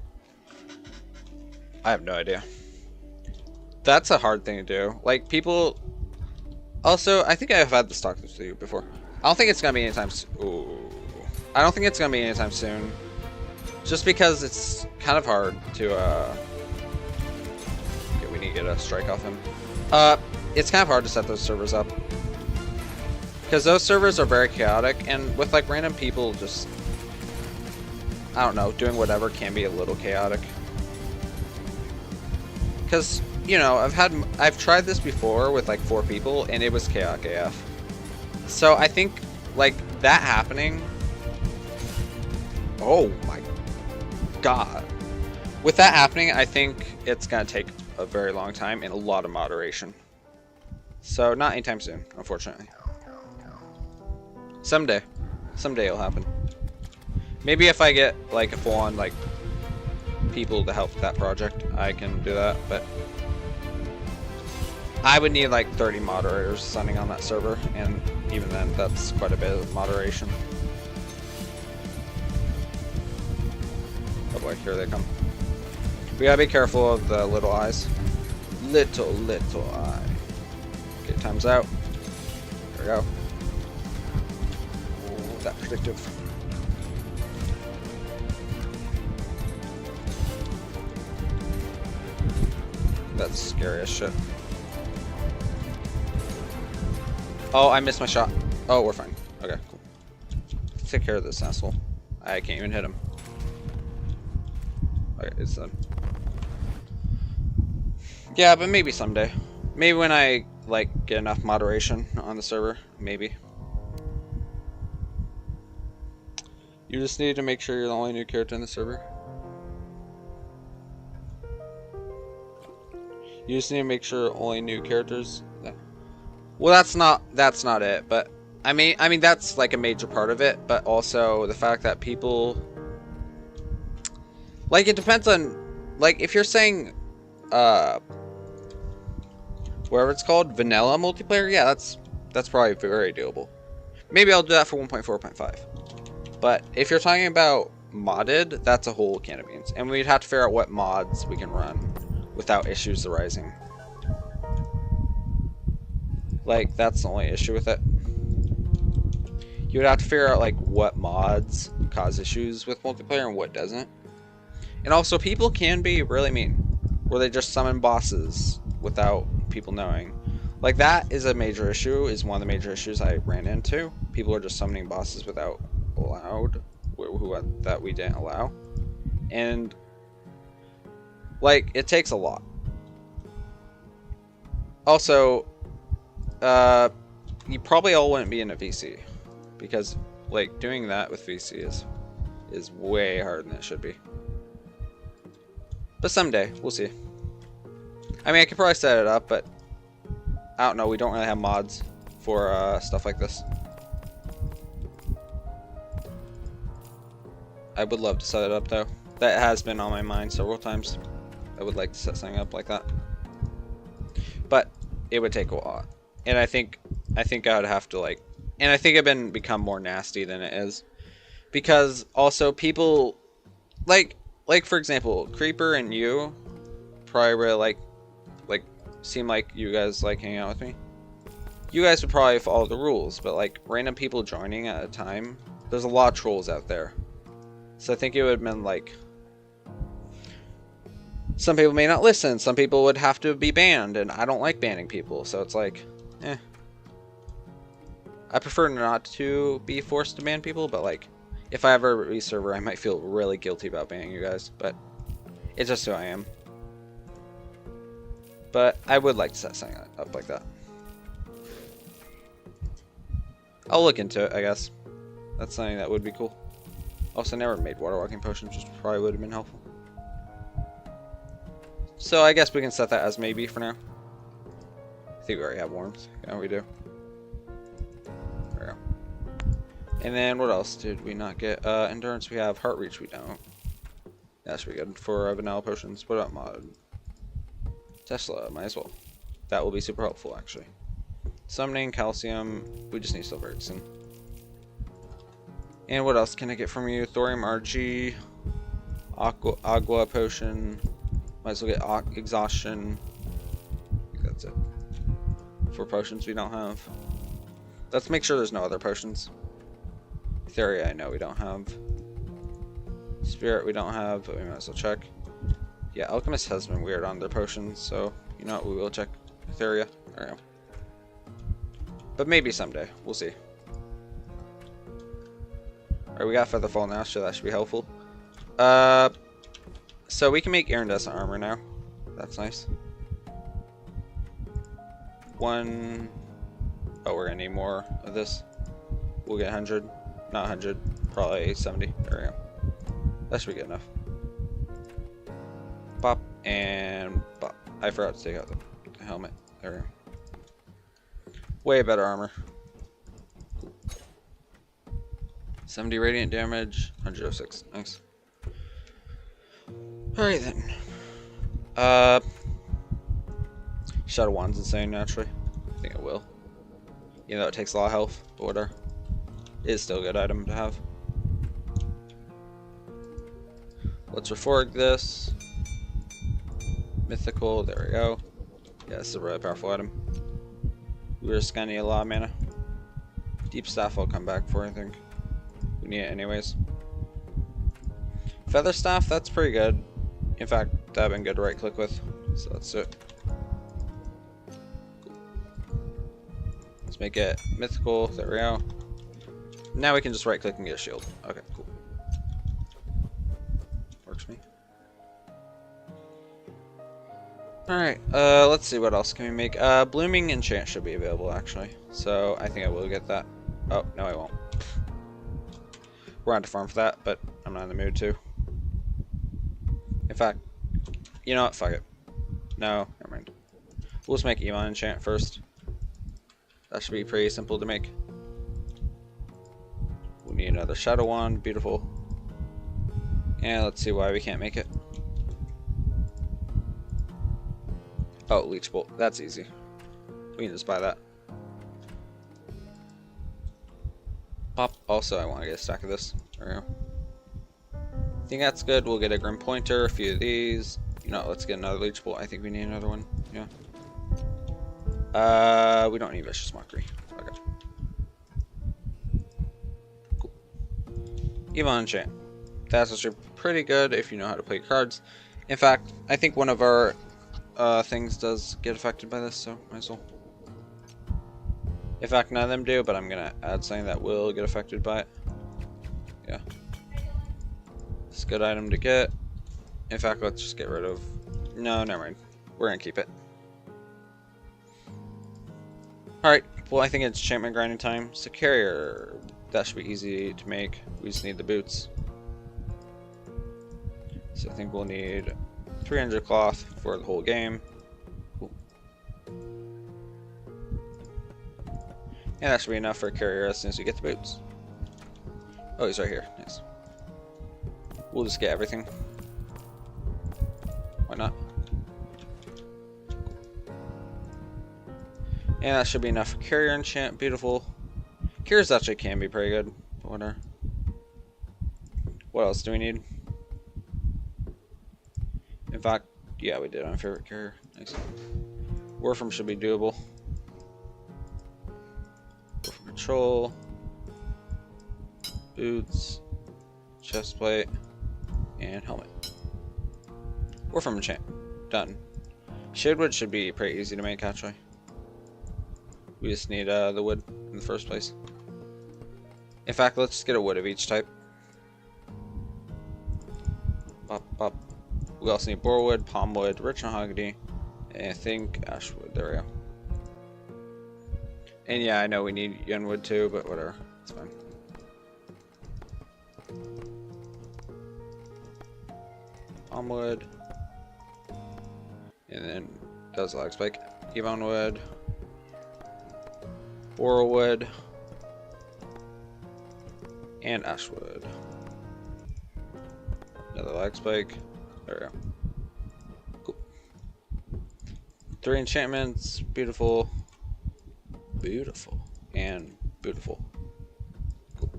I have no idea. That's a hard thing to do. Like, people... Also, I think I've had this talk with you before. I don't think it's gonna be anytime soon. Ooh. I don't think it's gonna be anytime soon. Just because it's kind of hard to, Okay, we need to get a strike off him. It's kind of hard to set those servers up. Because those servers are very chaotic, and with, like, random people just... I don't know, doing whatever can be a little chaotic. Because... You know, I've tried this before with like 4 people and it was chaotic AF. So I think like that happening. Oh my god. With that happening, I think it's gonna take a very long time and a lot of moderation. So not anytime soon, unfortunately. Someday it'll happen. Maybe if I get like a full-on like people to help that project, I can do that, but I would need like 30 moderators signing on that server, and even then, that's quite a bit of moderation. Oh boy, here they come. We gotta be careful of the little eyes. Little eye. Okay, time's out. There we go. Oh, that predictive. That's scary as shit. Oh, I missed my shot. Oh, we're fine. Okay, cool. Let's take care of this asshole. I can't even hit him. Okay, it's done. Yeah, but maybe someday. Maybe when I, like, get enough moderation on the server. Maybe. You just need to make sure you're the only new character in the server. You just need to make sure only new characters... Well, that's not it, but I mean that's like a major part of it, but also the fact that people Like, it depends on, like, if you're saying, whatever it's called, vanilla multiplayer, yeah, that's probably very doable. Maybe I'll do that for 1.4.5. But if you're talking about modded, that's a whole can of beans. And we'd have to figure out what mods we can run without issues arising. Like, that's the only issue with it. You would have to figure out, like, what mods cause issues with multiplayer and what doesn't. And also, people can be really mean, where they just summon bosses without people knowing. Like, that is a major issue, is one of the major issues I ran into. People are just summoning bosses without allowed, that we didn't allow. And, like, it takes a lot. Also, you probably all wouldn't be in a VC, because, like, doing that with VC is way harder than it should be. But someday, we'll see. I mean, I could probably set it up, but I don't know, we don't really have mods for stuff like this. I would love to set it up, though. That has been on my mind several times. I would like to set something up like that. But it would take a while. And I think I would have to, like... And I think I've become more nasty than it is. Because also people... Like for example, Creeper and you probably really seem like you guys like hanging out with me. You guys would probably follow the rules, but like random people joining at a time, there's a lot of trolls out there. So I think it would have been like, some people may not listen, some people would have to be banned, and I don't like banning people, so it's like, eh. I prefer not to be forced to ban people, but like, if I ever reserver, I might feel really guilty about banning you guys, but it's just who I am. But I would like to set something up like that. I'll look into it, I guess. That's something that would be cool. Also, never made water walking potions, which probably would have been helpful. So I guess we can set that as maybe for now. I think we already have warmth. Yeah, we do. There we go. And then what else did we not get? Endurance we have. Heart reach we don't. That's pretty good for vanilla potions. What about mod? Tesla, might as well. That will be super helpful, actually. Summoning, calcium. We just need silver Ixen. And what else can I get from you? Thorium RG. Agua potion. Might as well get exhaustion. I think that's it. For potions we don't have. Let's make sure there's no other potions. Terraria, I know we don't have. Spirit we don't have, but we might as well check. Yeah, Alchemist has been weird on their potions, so you know what, we will check Terraria. There we go. But maybe someday, we'll see. Alright, we got Featherfall now, so that should be helpful. So we can make iridescent armor now. That's nice. Oh, we're gonna need more of this. We'll get 100. Not 100, probably 70. There we go. That should be good enough. Pop and pop. I forgot to take out the helmet. There we go. Way better armor. 70 radiant damage, 106. Nice. Alright then. Shadow Wand's insane naturally. I think it will. Even though it takes a lot of health, but whatever. It is still a good item to have. Let's reforg this. Mythical, there we go. Yeah, this is a really powerful item. We're just gonna need a lot of mana. Deep Staff I'll come back for, I think. We need it anyways. Feather Staff, that's pretty good. In fact, that would have been good to right click with. So that's it. Let's make it mythical, there we go. Now we can just right click and get a shield. Okay, cool. Works for me. Alright, let's see what else can we make. Blooming enchant should be available actually. So I think I will get that. Oh, no I won't. We're on to farm for that, but I'm not in the mood to. In fact, you know what, fuck it. No, never mind. We'll just make Emon enchant first. That should be pretty simple to make. We'll need another Shadow Wand, beautiful. And let's see why we can't make it. Oh, Leech Bolt. That's easy. We can just buy that. Pop. Also, I want to get a stack of this. There we go. I think that's good. We'll get a Grim Pointer, a few of these. You know, let's get another Leech Bolt. I think we need another one. Yeah. We don't need Vicious Mockery. Okay. Cool. Evil Enchant. That's actually pretty good if you know how to play cards. In fact, I think one of our things does get affected by this, so might as well. In fact, none of them do, but I'm gonna add something that will get affected by it. Yeah. It's a good item to get. In fact, let's just get rid of... No, never mind. We're gonna keep it. Alright, well I think it's enchantment grinding time. So carrier, that should be easy to make. We just need the boots. So I think we'll need 300 cloth for the whole game. Cool. And that should be enough for a carrier as soon as we get the boots. Oh, he's right here. Nice. We'll just get everything. Why not? And that should be enough for carrier enchant. Beautiful. Carriers actually can be pretty good. But whatever. What else do we need? In fact, yeah, we did on favorite carrier. Nice. Warframe should be doable. Warframe control. Boots. Chestplate. And helmet. Warframe enchant. Done. Shadewood should be pretty easy to make actually. We just need the wood in the first place. In fact, let's just get a wood of each type. Pop, pop. We also need boarwood, palmwood, rich mahogany, and I think ashwood. There we go. And yeah, I know we need yenwood too, but whatever. It's fine. Palmwood. And then does lag spike. Evonwood. Borrowwood. And ashwood. Another lag spike. There we go. Cool. 3 enchantments. Beautiful. Beautiful. And beautiful. Cool.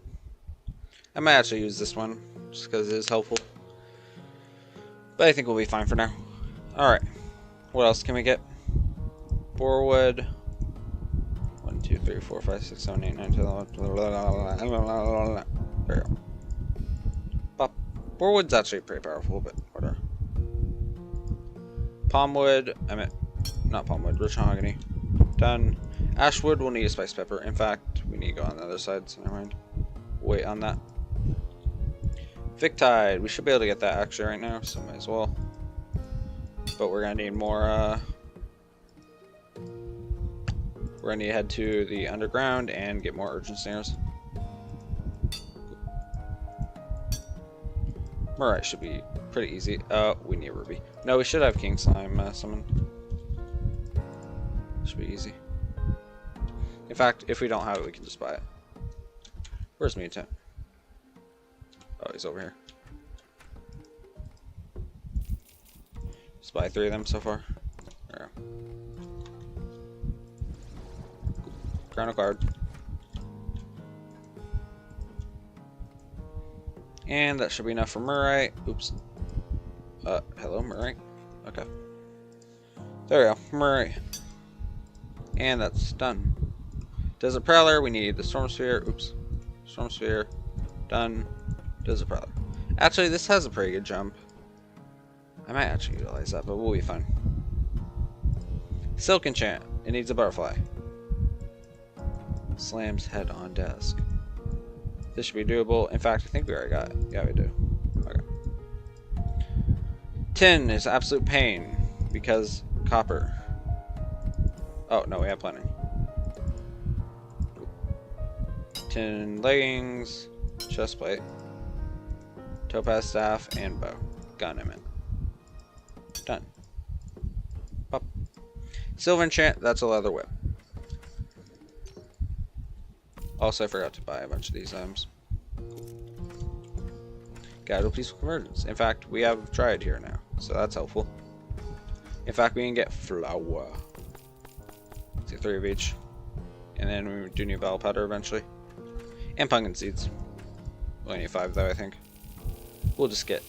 I might actually use this one just because it is helpful. But I think we'll be fine for now. Alright. What else can we get? Borrowwood. 1, 2, 3, 4, 5, 6, 7, 8, 9, 10, 11. There we go. Pop. Borrowwood's actually pretty powerful, but whatever. Palmwood. I meant, not palmwood, rich mahogany. Done. Ashwood will need a spice pepper. In fact, we need to go on the other side, so never mind. Wait on that. Victide. We should be able to get that actually right now, so might as well. But we're gonna need more, we're gonna need to head to the underground and get more urgent snares. Murray should be pretty easy. We need a ruby. No, we should have King Slime summoned. Should be easy. In fact, if we don't have it, we can just buy it. Where's Mutant? Oh, he's over here. Just buy 3 of them so far. There we go. Crown a card. And that should be enough for Murray. Oops. Hello, Murray. Okay. There we go, Murray. And that's done. Desert Prowler, we need the Storm Sphere. Oops. Storm Sphere. Done. Desert Prowler. Actually, this has a pretty good jump. I might actually utilize that, but we'll be fine. Silk Enchant. It needs a butterfly. Slams head on desk. This should be doable. In fact, I think we already got it. Yeah, we do. Okay. Tin is absolute pain because copper. Oh, no, we have plenty. Tin leggings, chestplate, topaz staff, and bow. Gun, I meant. Done. Pop. Silver enchant, that's a leather whip. Also, I forgot to buy a bunch of these items. Got Guided Peaceful Convergence. In fact, we have Dryad here now, so that's helpful. In fact, we can get Flower. Let's get 3 of each. And then we do need Battle Powder eventually. And Pumpkin Seeds. We only need 5 though, I think. We'll just get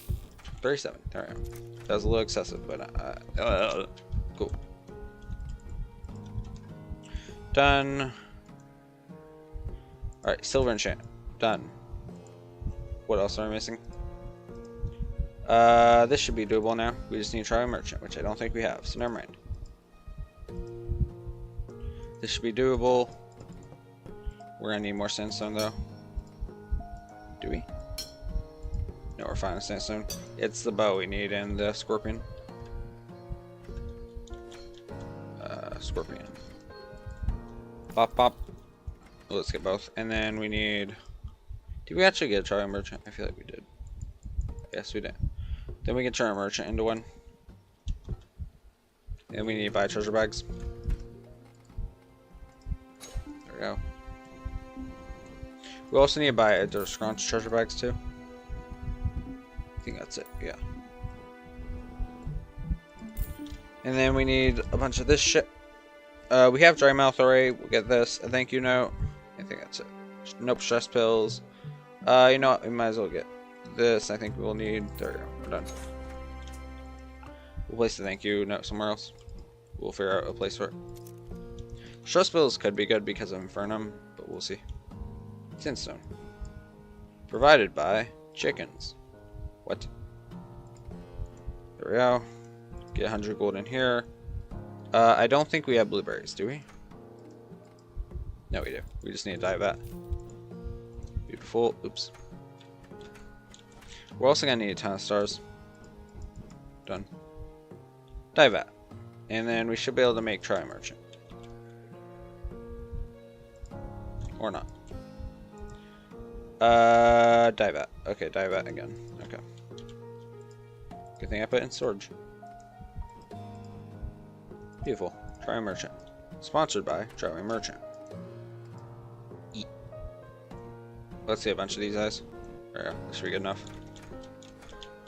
37. There we go. That was a little excessive, but cool. Done. Alright, Silver Enchant. Done. What else are we missing? This should be doable now. We just need to try a merchant, which I don't think we have, so never mind. This should be doable. We're gonna need more sandstone though. Do we? No, we're fine with sandstone. It's the bow we need and the scorpion. Scorpion. Pop, pop. Let's get both. And then we need... Did we actually get a try merchant? I feel like we did. Yes, we did. Then we can turn a merchant into one. And we need to buy treasure bags. There we go. We also need to buy a scrunch treasure bags too. I think that's it, yeah. And then we need a bunch of this shit. We have dry mouth already. We'll get this. A thank you note. I think that's it. Nope, stress pills. You know what? We might as well get this. I think we'll need. There we go. We're done. We'll place the thank you note somewhere else. We'll figure out a place for it. Stress pills could be good because of Infernum, but we'll see. Sandstone. Provided by chickens. What? There we go. Get 100 gold in here. I don't think we have blueberries, do we? No, we do. We just need to dye that. Beautiful. Oops. We're also gonna need a ton of stars. Done. Dye that. And then we should be able to make Try Merchant. Or not. Dye that. Okay, dye that again. Okay. Good thing I put it in storage. Beautiful. Try Merchant. Sponsored by Try Merchant. Eat. Let's see a bunch of these guys. There we go. This should be good enough.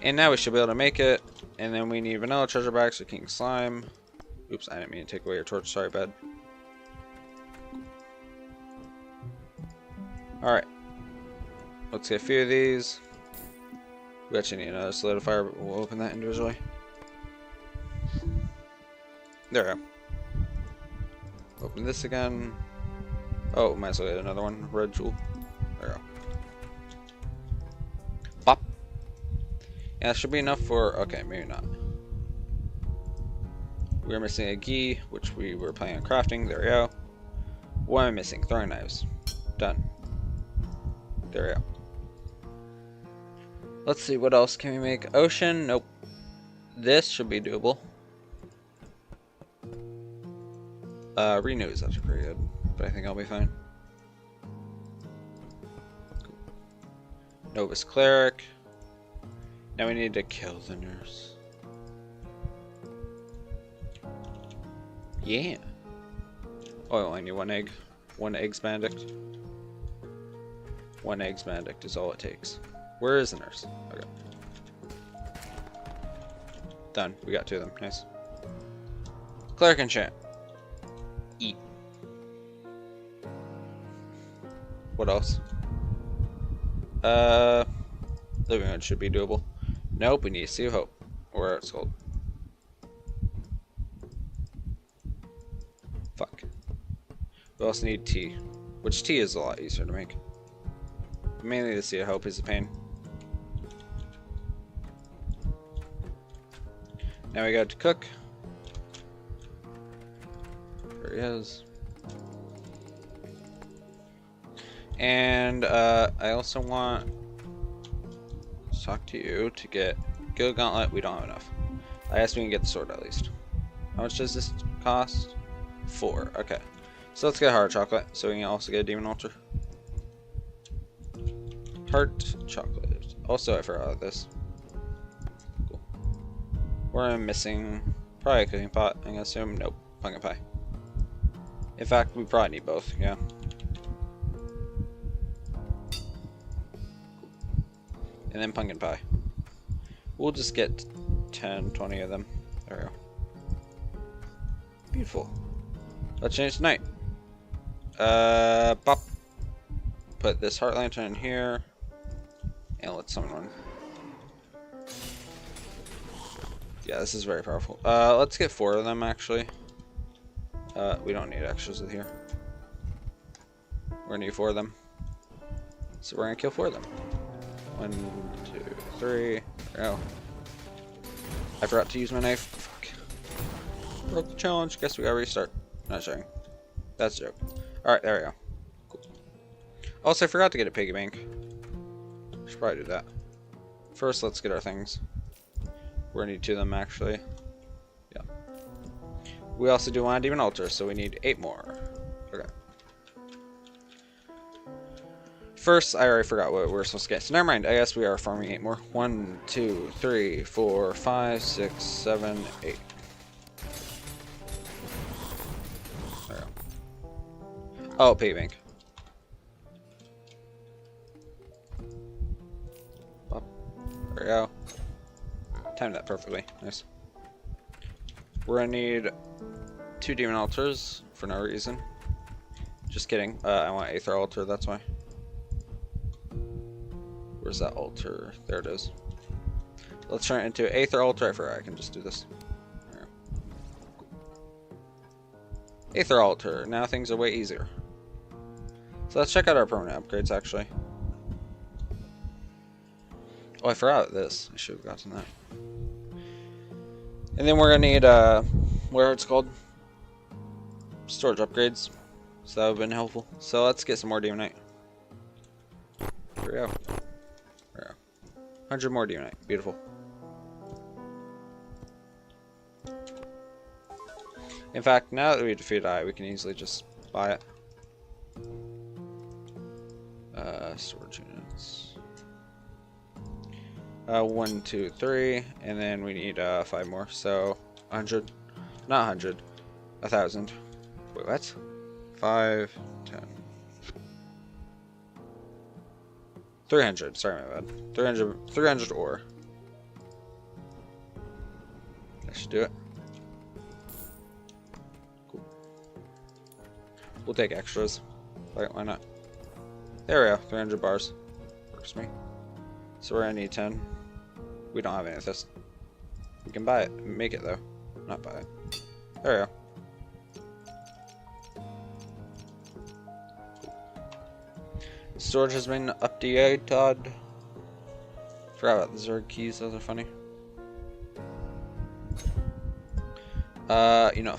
And now we should be able to make it. And then we need vanilla treasure bags for King Slime. Oops, I didn't mean to take away your torch. Sorry, bud. Alright. Let's get a few of these. We actually need another solidifier, but we'll open that individually. There we go. Open this again. Oh, might as well get another one. Red jewel. There we go. Pop. Yeah, that should be enough for... Okay, maybe not. We're missing a ghee, which we were planning on crafting. There we go. What am I missing? Throwing knives. Done. There we go. Let's see, what else can we make? Ocean? Nope. This should be doable. Renew is actually pretty good, but I think I'll be fine. Cool. Novus Cleric. Now we need to kill the nurse. Yeah. Oh, I only need 1 egg. 1 Eggs Benedict. 1 Eggs Benedict is all it takes. Where is the nurse? Okay. Done. We got 2 of them. Nice. Cleric enchant. Eat. What else? Living Room should be doable. Nope, we need Sea of Hope. Or it's called. Fuck. We also need tea. Which tea is a lot easier to make. Mainly the Sea of Hope is a pain. Now we got to cook. There he is. And I also want to talk to you to get Guild Gauntlet. We don't have enough. I guess we can get the sword at least. How much does this cost? 4. Okay. So let's get Heart Chocolate so we can also get a Demon Altar. Heart Chocolate. Also, I forgot this. Cool. We're missing probably a cooking pot, I'm gonna assume. Nope. Pumpkin pie. In fact, we probably need both, yeah. And then pumpkin pie. We'll just get 10, 20 of them. There we go. Beautiful. Let's change tonight. Pop. Put this heart lantern in here. And let's summon one. Yeah, this is very powerful. Let's get 4 of them actually. We don't need extras with here. We're gonna need 4 of them. So we're gonna kill 4 of them. 1, 2, 3. Oh. I forgot to use my knife. Fuck. Broke the challenge. Guess we gotta restart. Not showing. That's a joke. Alright, there we go. Cool. Also, I forgot to get a piggy bank. Should probably do that. First, let's get our things. We're gonna need 2 of them actually. Yeah. We also do want a demon altar, so we need 8 more. Okay. First, I already forgot what we were supposed to get. So never mind. I guess we are farming 8 more. 1, 2, 3, 4, 5, 6, 7, 8. There we go. Oh, piggy bank. There we go. Timed that perfectly. Nice. We're gonna need 2 demon altars for no reason. Just kidding. I want Aether altar, that's why. Where's that altar? There it is. Let's turn it into Aether altar. I forgot I can just do this. There. Aether altar. Now things are way easier. So let's check out our permanent upgrades actually. Oh, I forgot this. I should have gotten that. And then we're gonna need what it's called? Storage upgrades. So that would have been helpful. So let's get some more Demonite. Here we go. There we go. 100 more Demonite. Beautiful. In fact, now that we defeated I, we can easily just buy it. Storage units. 1, 2, 3, and then we need 5 more. So 100, not 100, 1,000. Wait, what? 5, 10, 300. Sorry, my bad. 300 ore. That should do it. Cool. We'll take extras. Why not? There we go. 300 bars. Works for me. So we're gonna need 10. We don't have any of this. We can buy it. Make it though. Not buy it. There we go. Storage has been updated. Forgot about the Zerg keys. Those are funny. You know,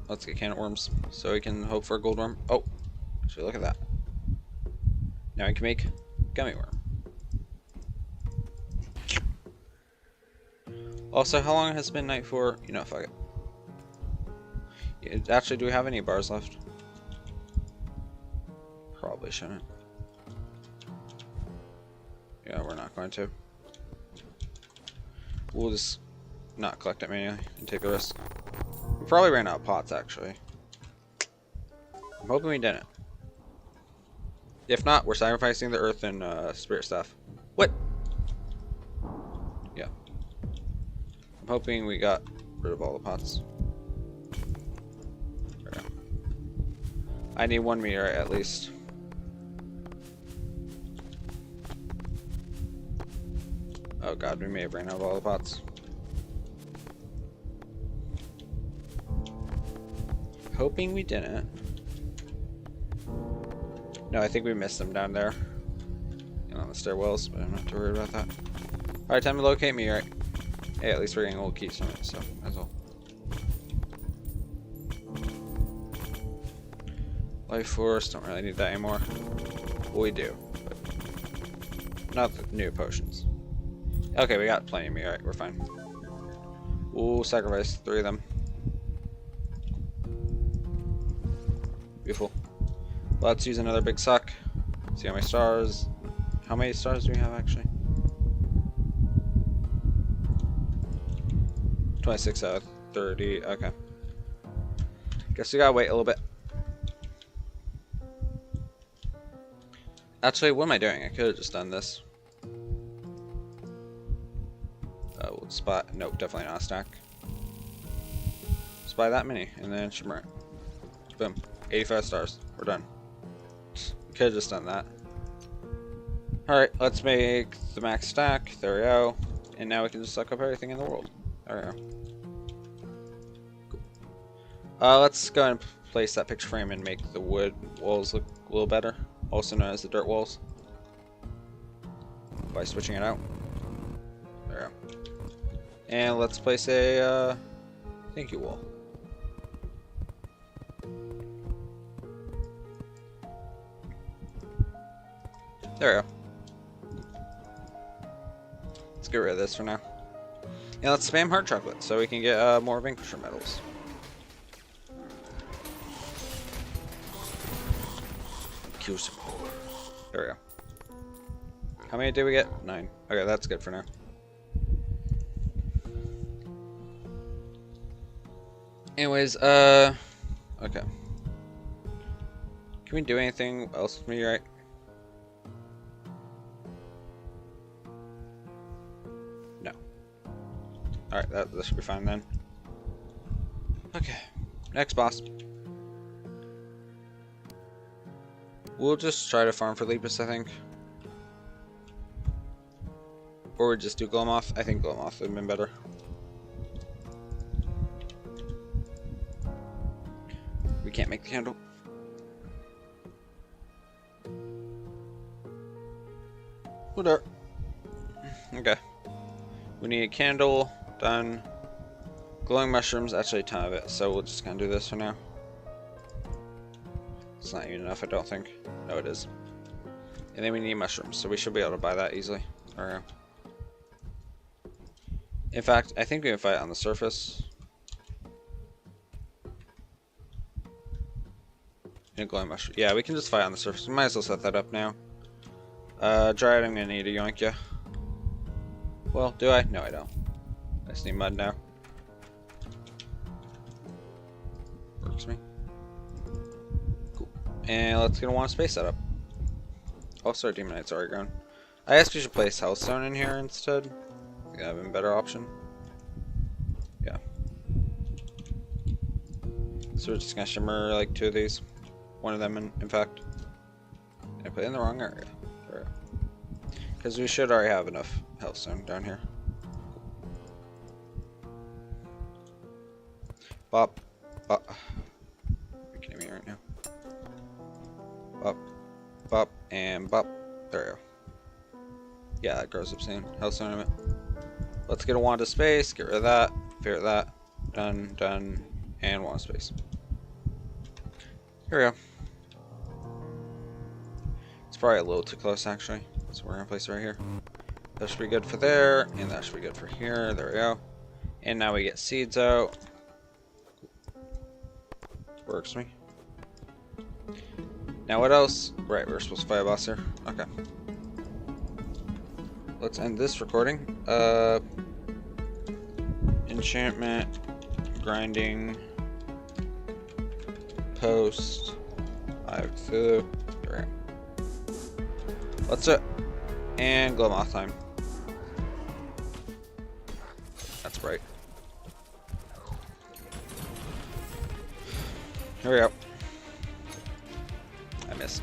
let's get can of worms so we can hope for a gold worm. Oh, actually, look at that. Now we can make gummy worm. Also, how long has it been night for? You know, fuck it. Actually, do we have any bars left? Probably shouldn't. Yeah, we're not going to. We'll just not collect it manually and take the risk. We probably ran out of pots, actually. I'm hoping we didn't. If not, we're sacrificing the earth and spirit staff. What? Yeah. I'm hoping we got rid of all the pots. There we go. I need 1 meteorite at least. Oh god, we may have ran out of all the pots. Hoping we didn't. No, I think we missed them down there. And on the stairwells, but I'm not too worried about that. Alright, time to locate meteorite. Hey, at least we're getting old keys from it, so as well. Life Force, don't really need that anymore. Well, we do, but not the new potions. Okay, we got plenty of meteorite, we're fine. We'll sacrifice 3 of them. Beautiful. Let's use another big suck. See how many stars. How many stars do we have actually? 26 out of 30. Okay. Guess we gotta wait a little bit. Actually, what am I doing? I could have just done this. We'll just buy, nope, definitely not a stack. Just buy that many and then shimmer it. Boom. 85 stars. We're done. Could have just done that. Alright, let's make the max stack. There we go. And now we can just suck up everything in the world. There we go. Cool. Let's go and place that picture frame and make the wood walls look a little better. Also known as the dirt walls. By switching it out. There we go. And let's place a thank you wall. There we go. Let's get rid of this for now. And let's spam heart chocolate so we can get more Vanquisher medals. Kill some more. There we go. How many did we get? 9. Okay, that's good for now. Anyways, okay. Can we do anything else with meteorite? No. Alright, that should be fine then. Okay. Next boss. We'll just try to farm for Lepus, I think. Or we just do Glomoth. I think Glomoth would have been better. We can't make the candle. Whatever. Okay. We need a candle. Done. Glowing mushrooms. Actually, a ton of it. So we'll just kind of do this for now. It's not even enough, I don't think. No, it is. And then we need mushrooms. So we should be able to buy that easily. There we go. In fact, I think we can fight on the surface. And glowing mushroom. Yeah, we can just fight on the surface. We might as well set that up now. Dryad, I'm gonna need a yoink ya. Well, do I? No, I don't. I just need mud now. Works me. Cool. And let's get a one space setup. Also, our Demon Knight's already grown. I guess we should place Hellstone in here instead. I think that would have been a better option. Yeah. So we're just gonna shimmer like 2 of these. One of them, in fact. Did I put it in the wrong area? Because we should already have enough Hellstone down here. Bop. Bop. You're kidding me right now. Bop. Bop. And bop. There we go. Yeah, that grows up soon. Hellstone in it. Let's get a wand of space. Get rid of that. Figure that. Done. Done. And wand of space. Here we go. It's probably a little too close, actually. So we're gonna place it right here. That should be good for there, and that should be good for here. There we go. And now we get seeds out. Works me. Now what else? Right, we're supposed to fight a boss here. Okay. Let's end this recording. Enchantment, grinding, post, live food. Right. Let's do it. And Glomoth time. That's bright. Here we go. I missed.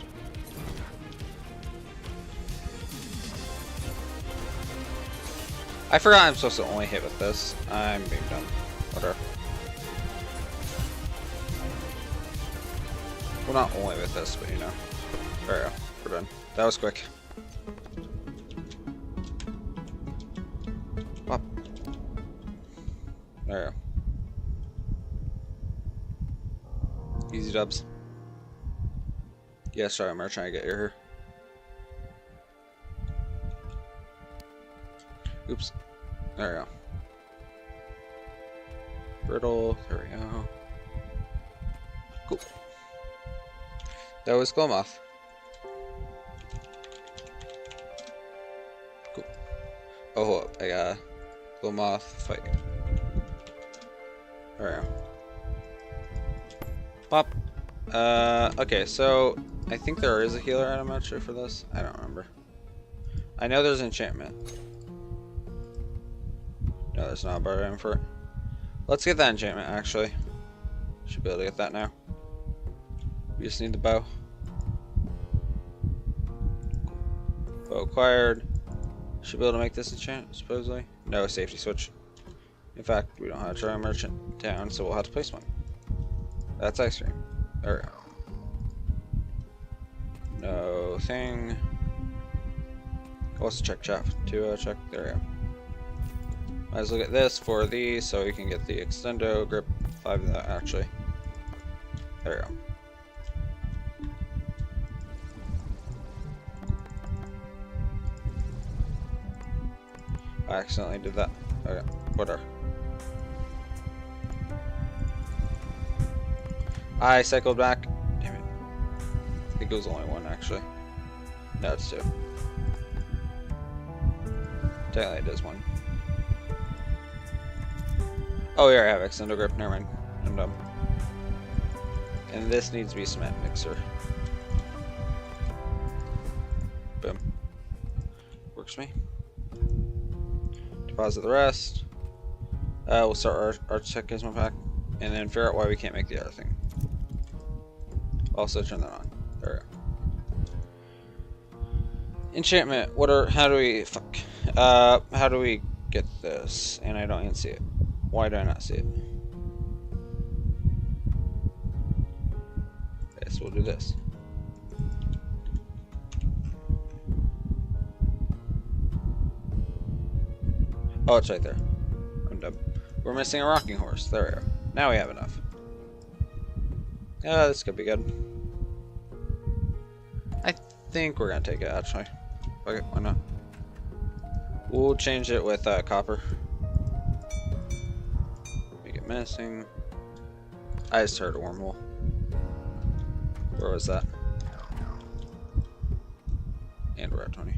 I forgot I'm supposed to only hit with this. I'm being dumb. Whatever. Well, not only with this, but you know. There we go. We're done. That was quick. Pop. There we go. Easy dubs. Yeah, sorry, I'm trying to get here. Oops. There we go. Brittle. There we go. Cool. That was Glomoth. Cool. Oh, hold up. I got Glomoth fight. There we go. Pop. Okay, so I think there is a healer item actually for this. I don't remember. I know there's enchantment. No, there's not a bar item for it. Let's get that enchantment, actually. Should be able to get that now. We just need the bow. Bow acquired. Should be able to make this enchant, supposedly. No, safety switch. In fact, we don't have to try a merchant down, so we'll have to place one. That's ice cream. There we go. No thing. Let's check chat to check. There we go. Might as well get this for these so we can get the extendo grip 5 of that actually. There we go. I accidentally did that. Okay, whatever. I cycled back. Damn it. I think it was only one actually. No, it's 2. Technically it is 1. Oh, yeah, I have extendo grip. Never mind. I'm dumb. And this needs to be cement mixer. Boom. Works for me. Deposit the rest. We'll start our checkism pack, and then figure out why we can't make the other thing. Also turn that on. There we go. Enchantment. How do we how do we get this? And I don't even see it. Why do I not see it? Okay, so we'll do this. Oh, it's right there. I'm dumb. We're missing a rocking horse. There we go. Now we have enough. Yeah, this could be good. I think we're gonna take it actually. Okay, why not? We'll change it with copper. Make it missing. I just heard a wormhole. Where was that? And we're at 20.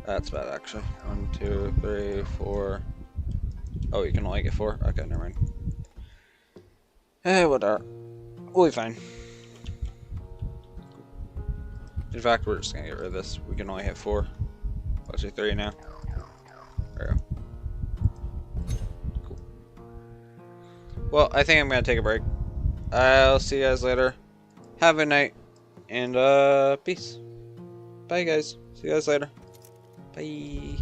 That's bad actually. 1, 2, 3, 4. Oh, you can only get 4? Okay, never mind. Eh, whatever. We'll be fine. In fact, we're just gonna get rid of this. We can only hit 4. Actually 3 now. There we go. Cool. Well, I think I'm gonna take a break. I'll see you guys later. Have a night. And peace. Bye guys. See you guys later. Bye.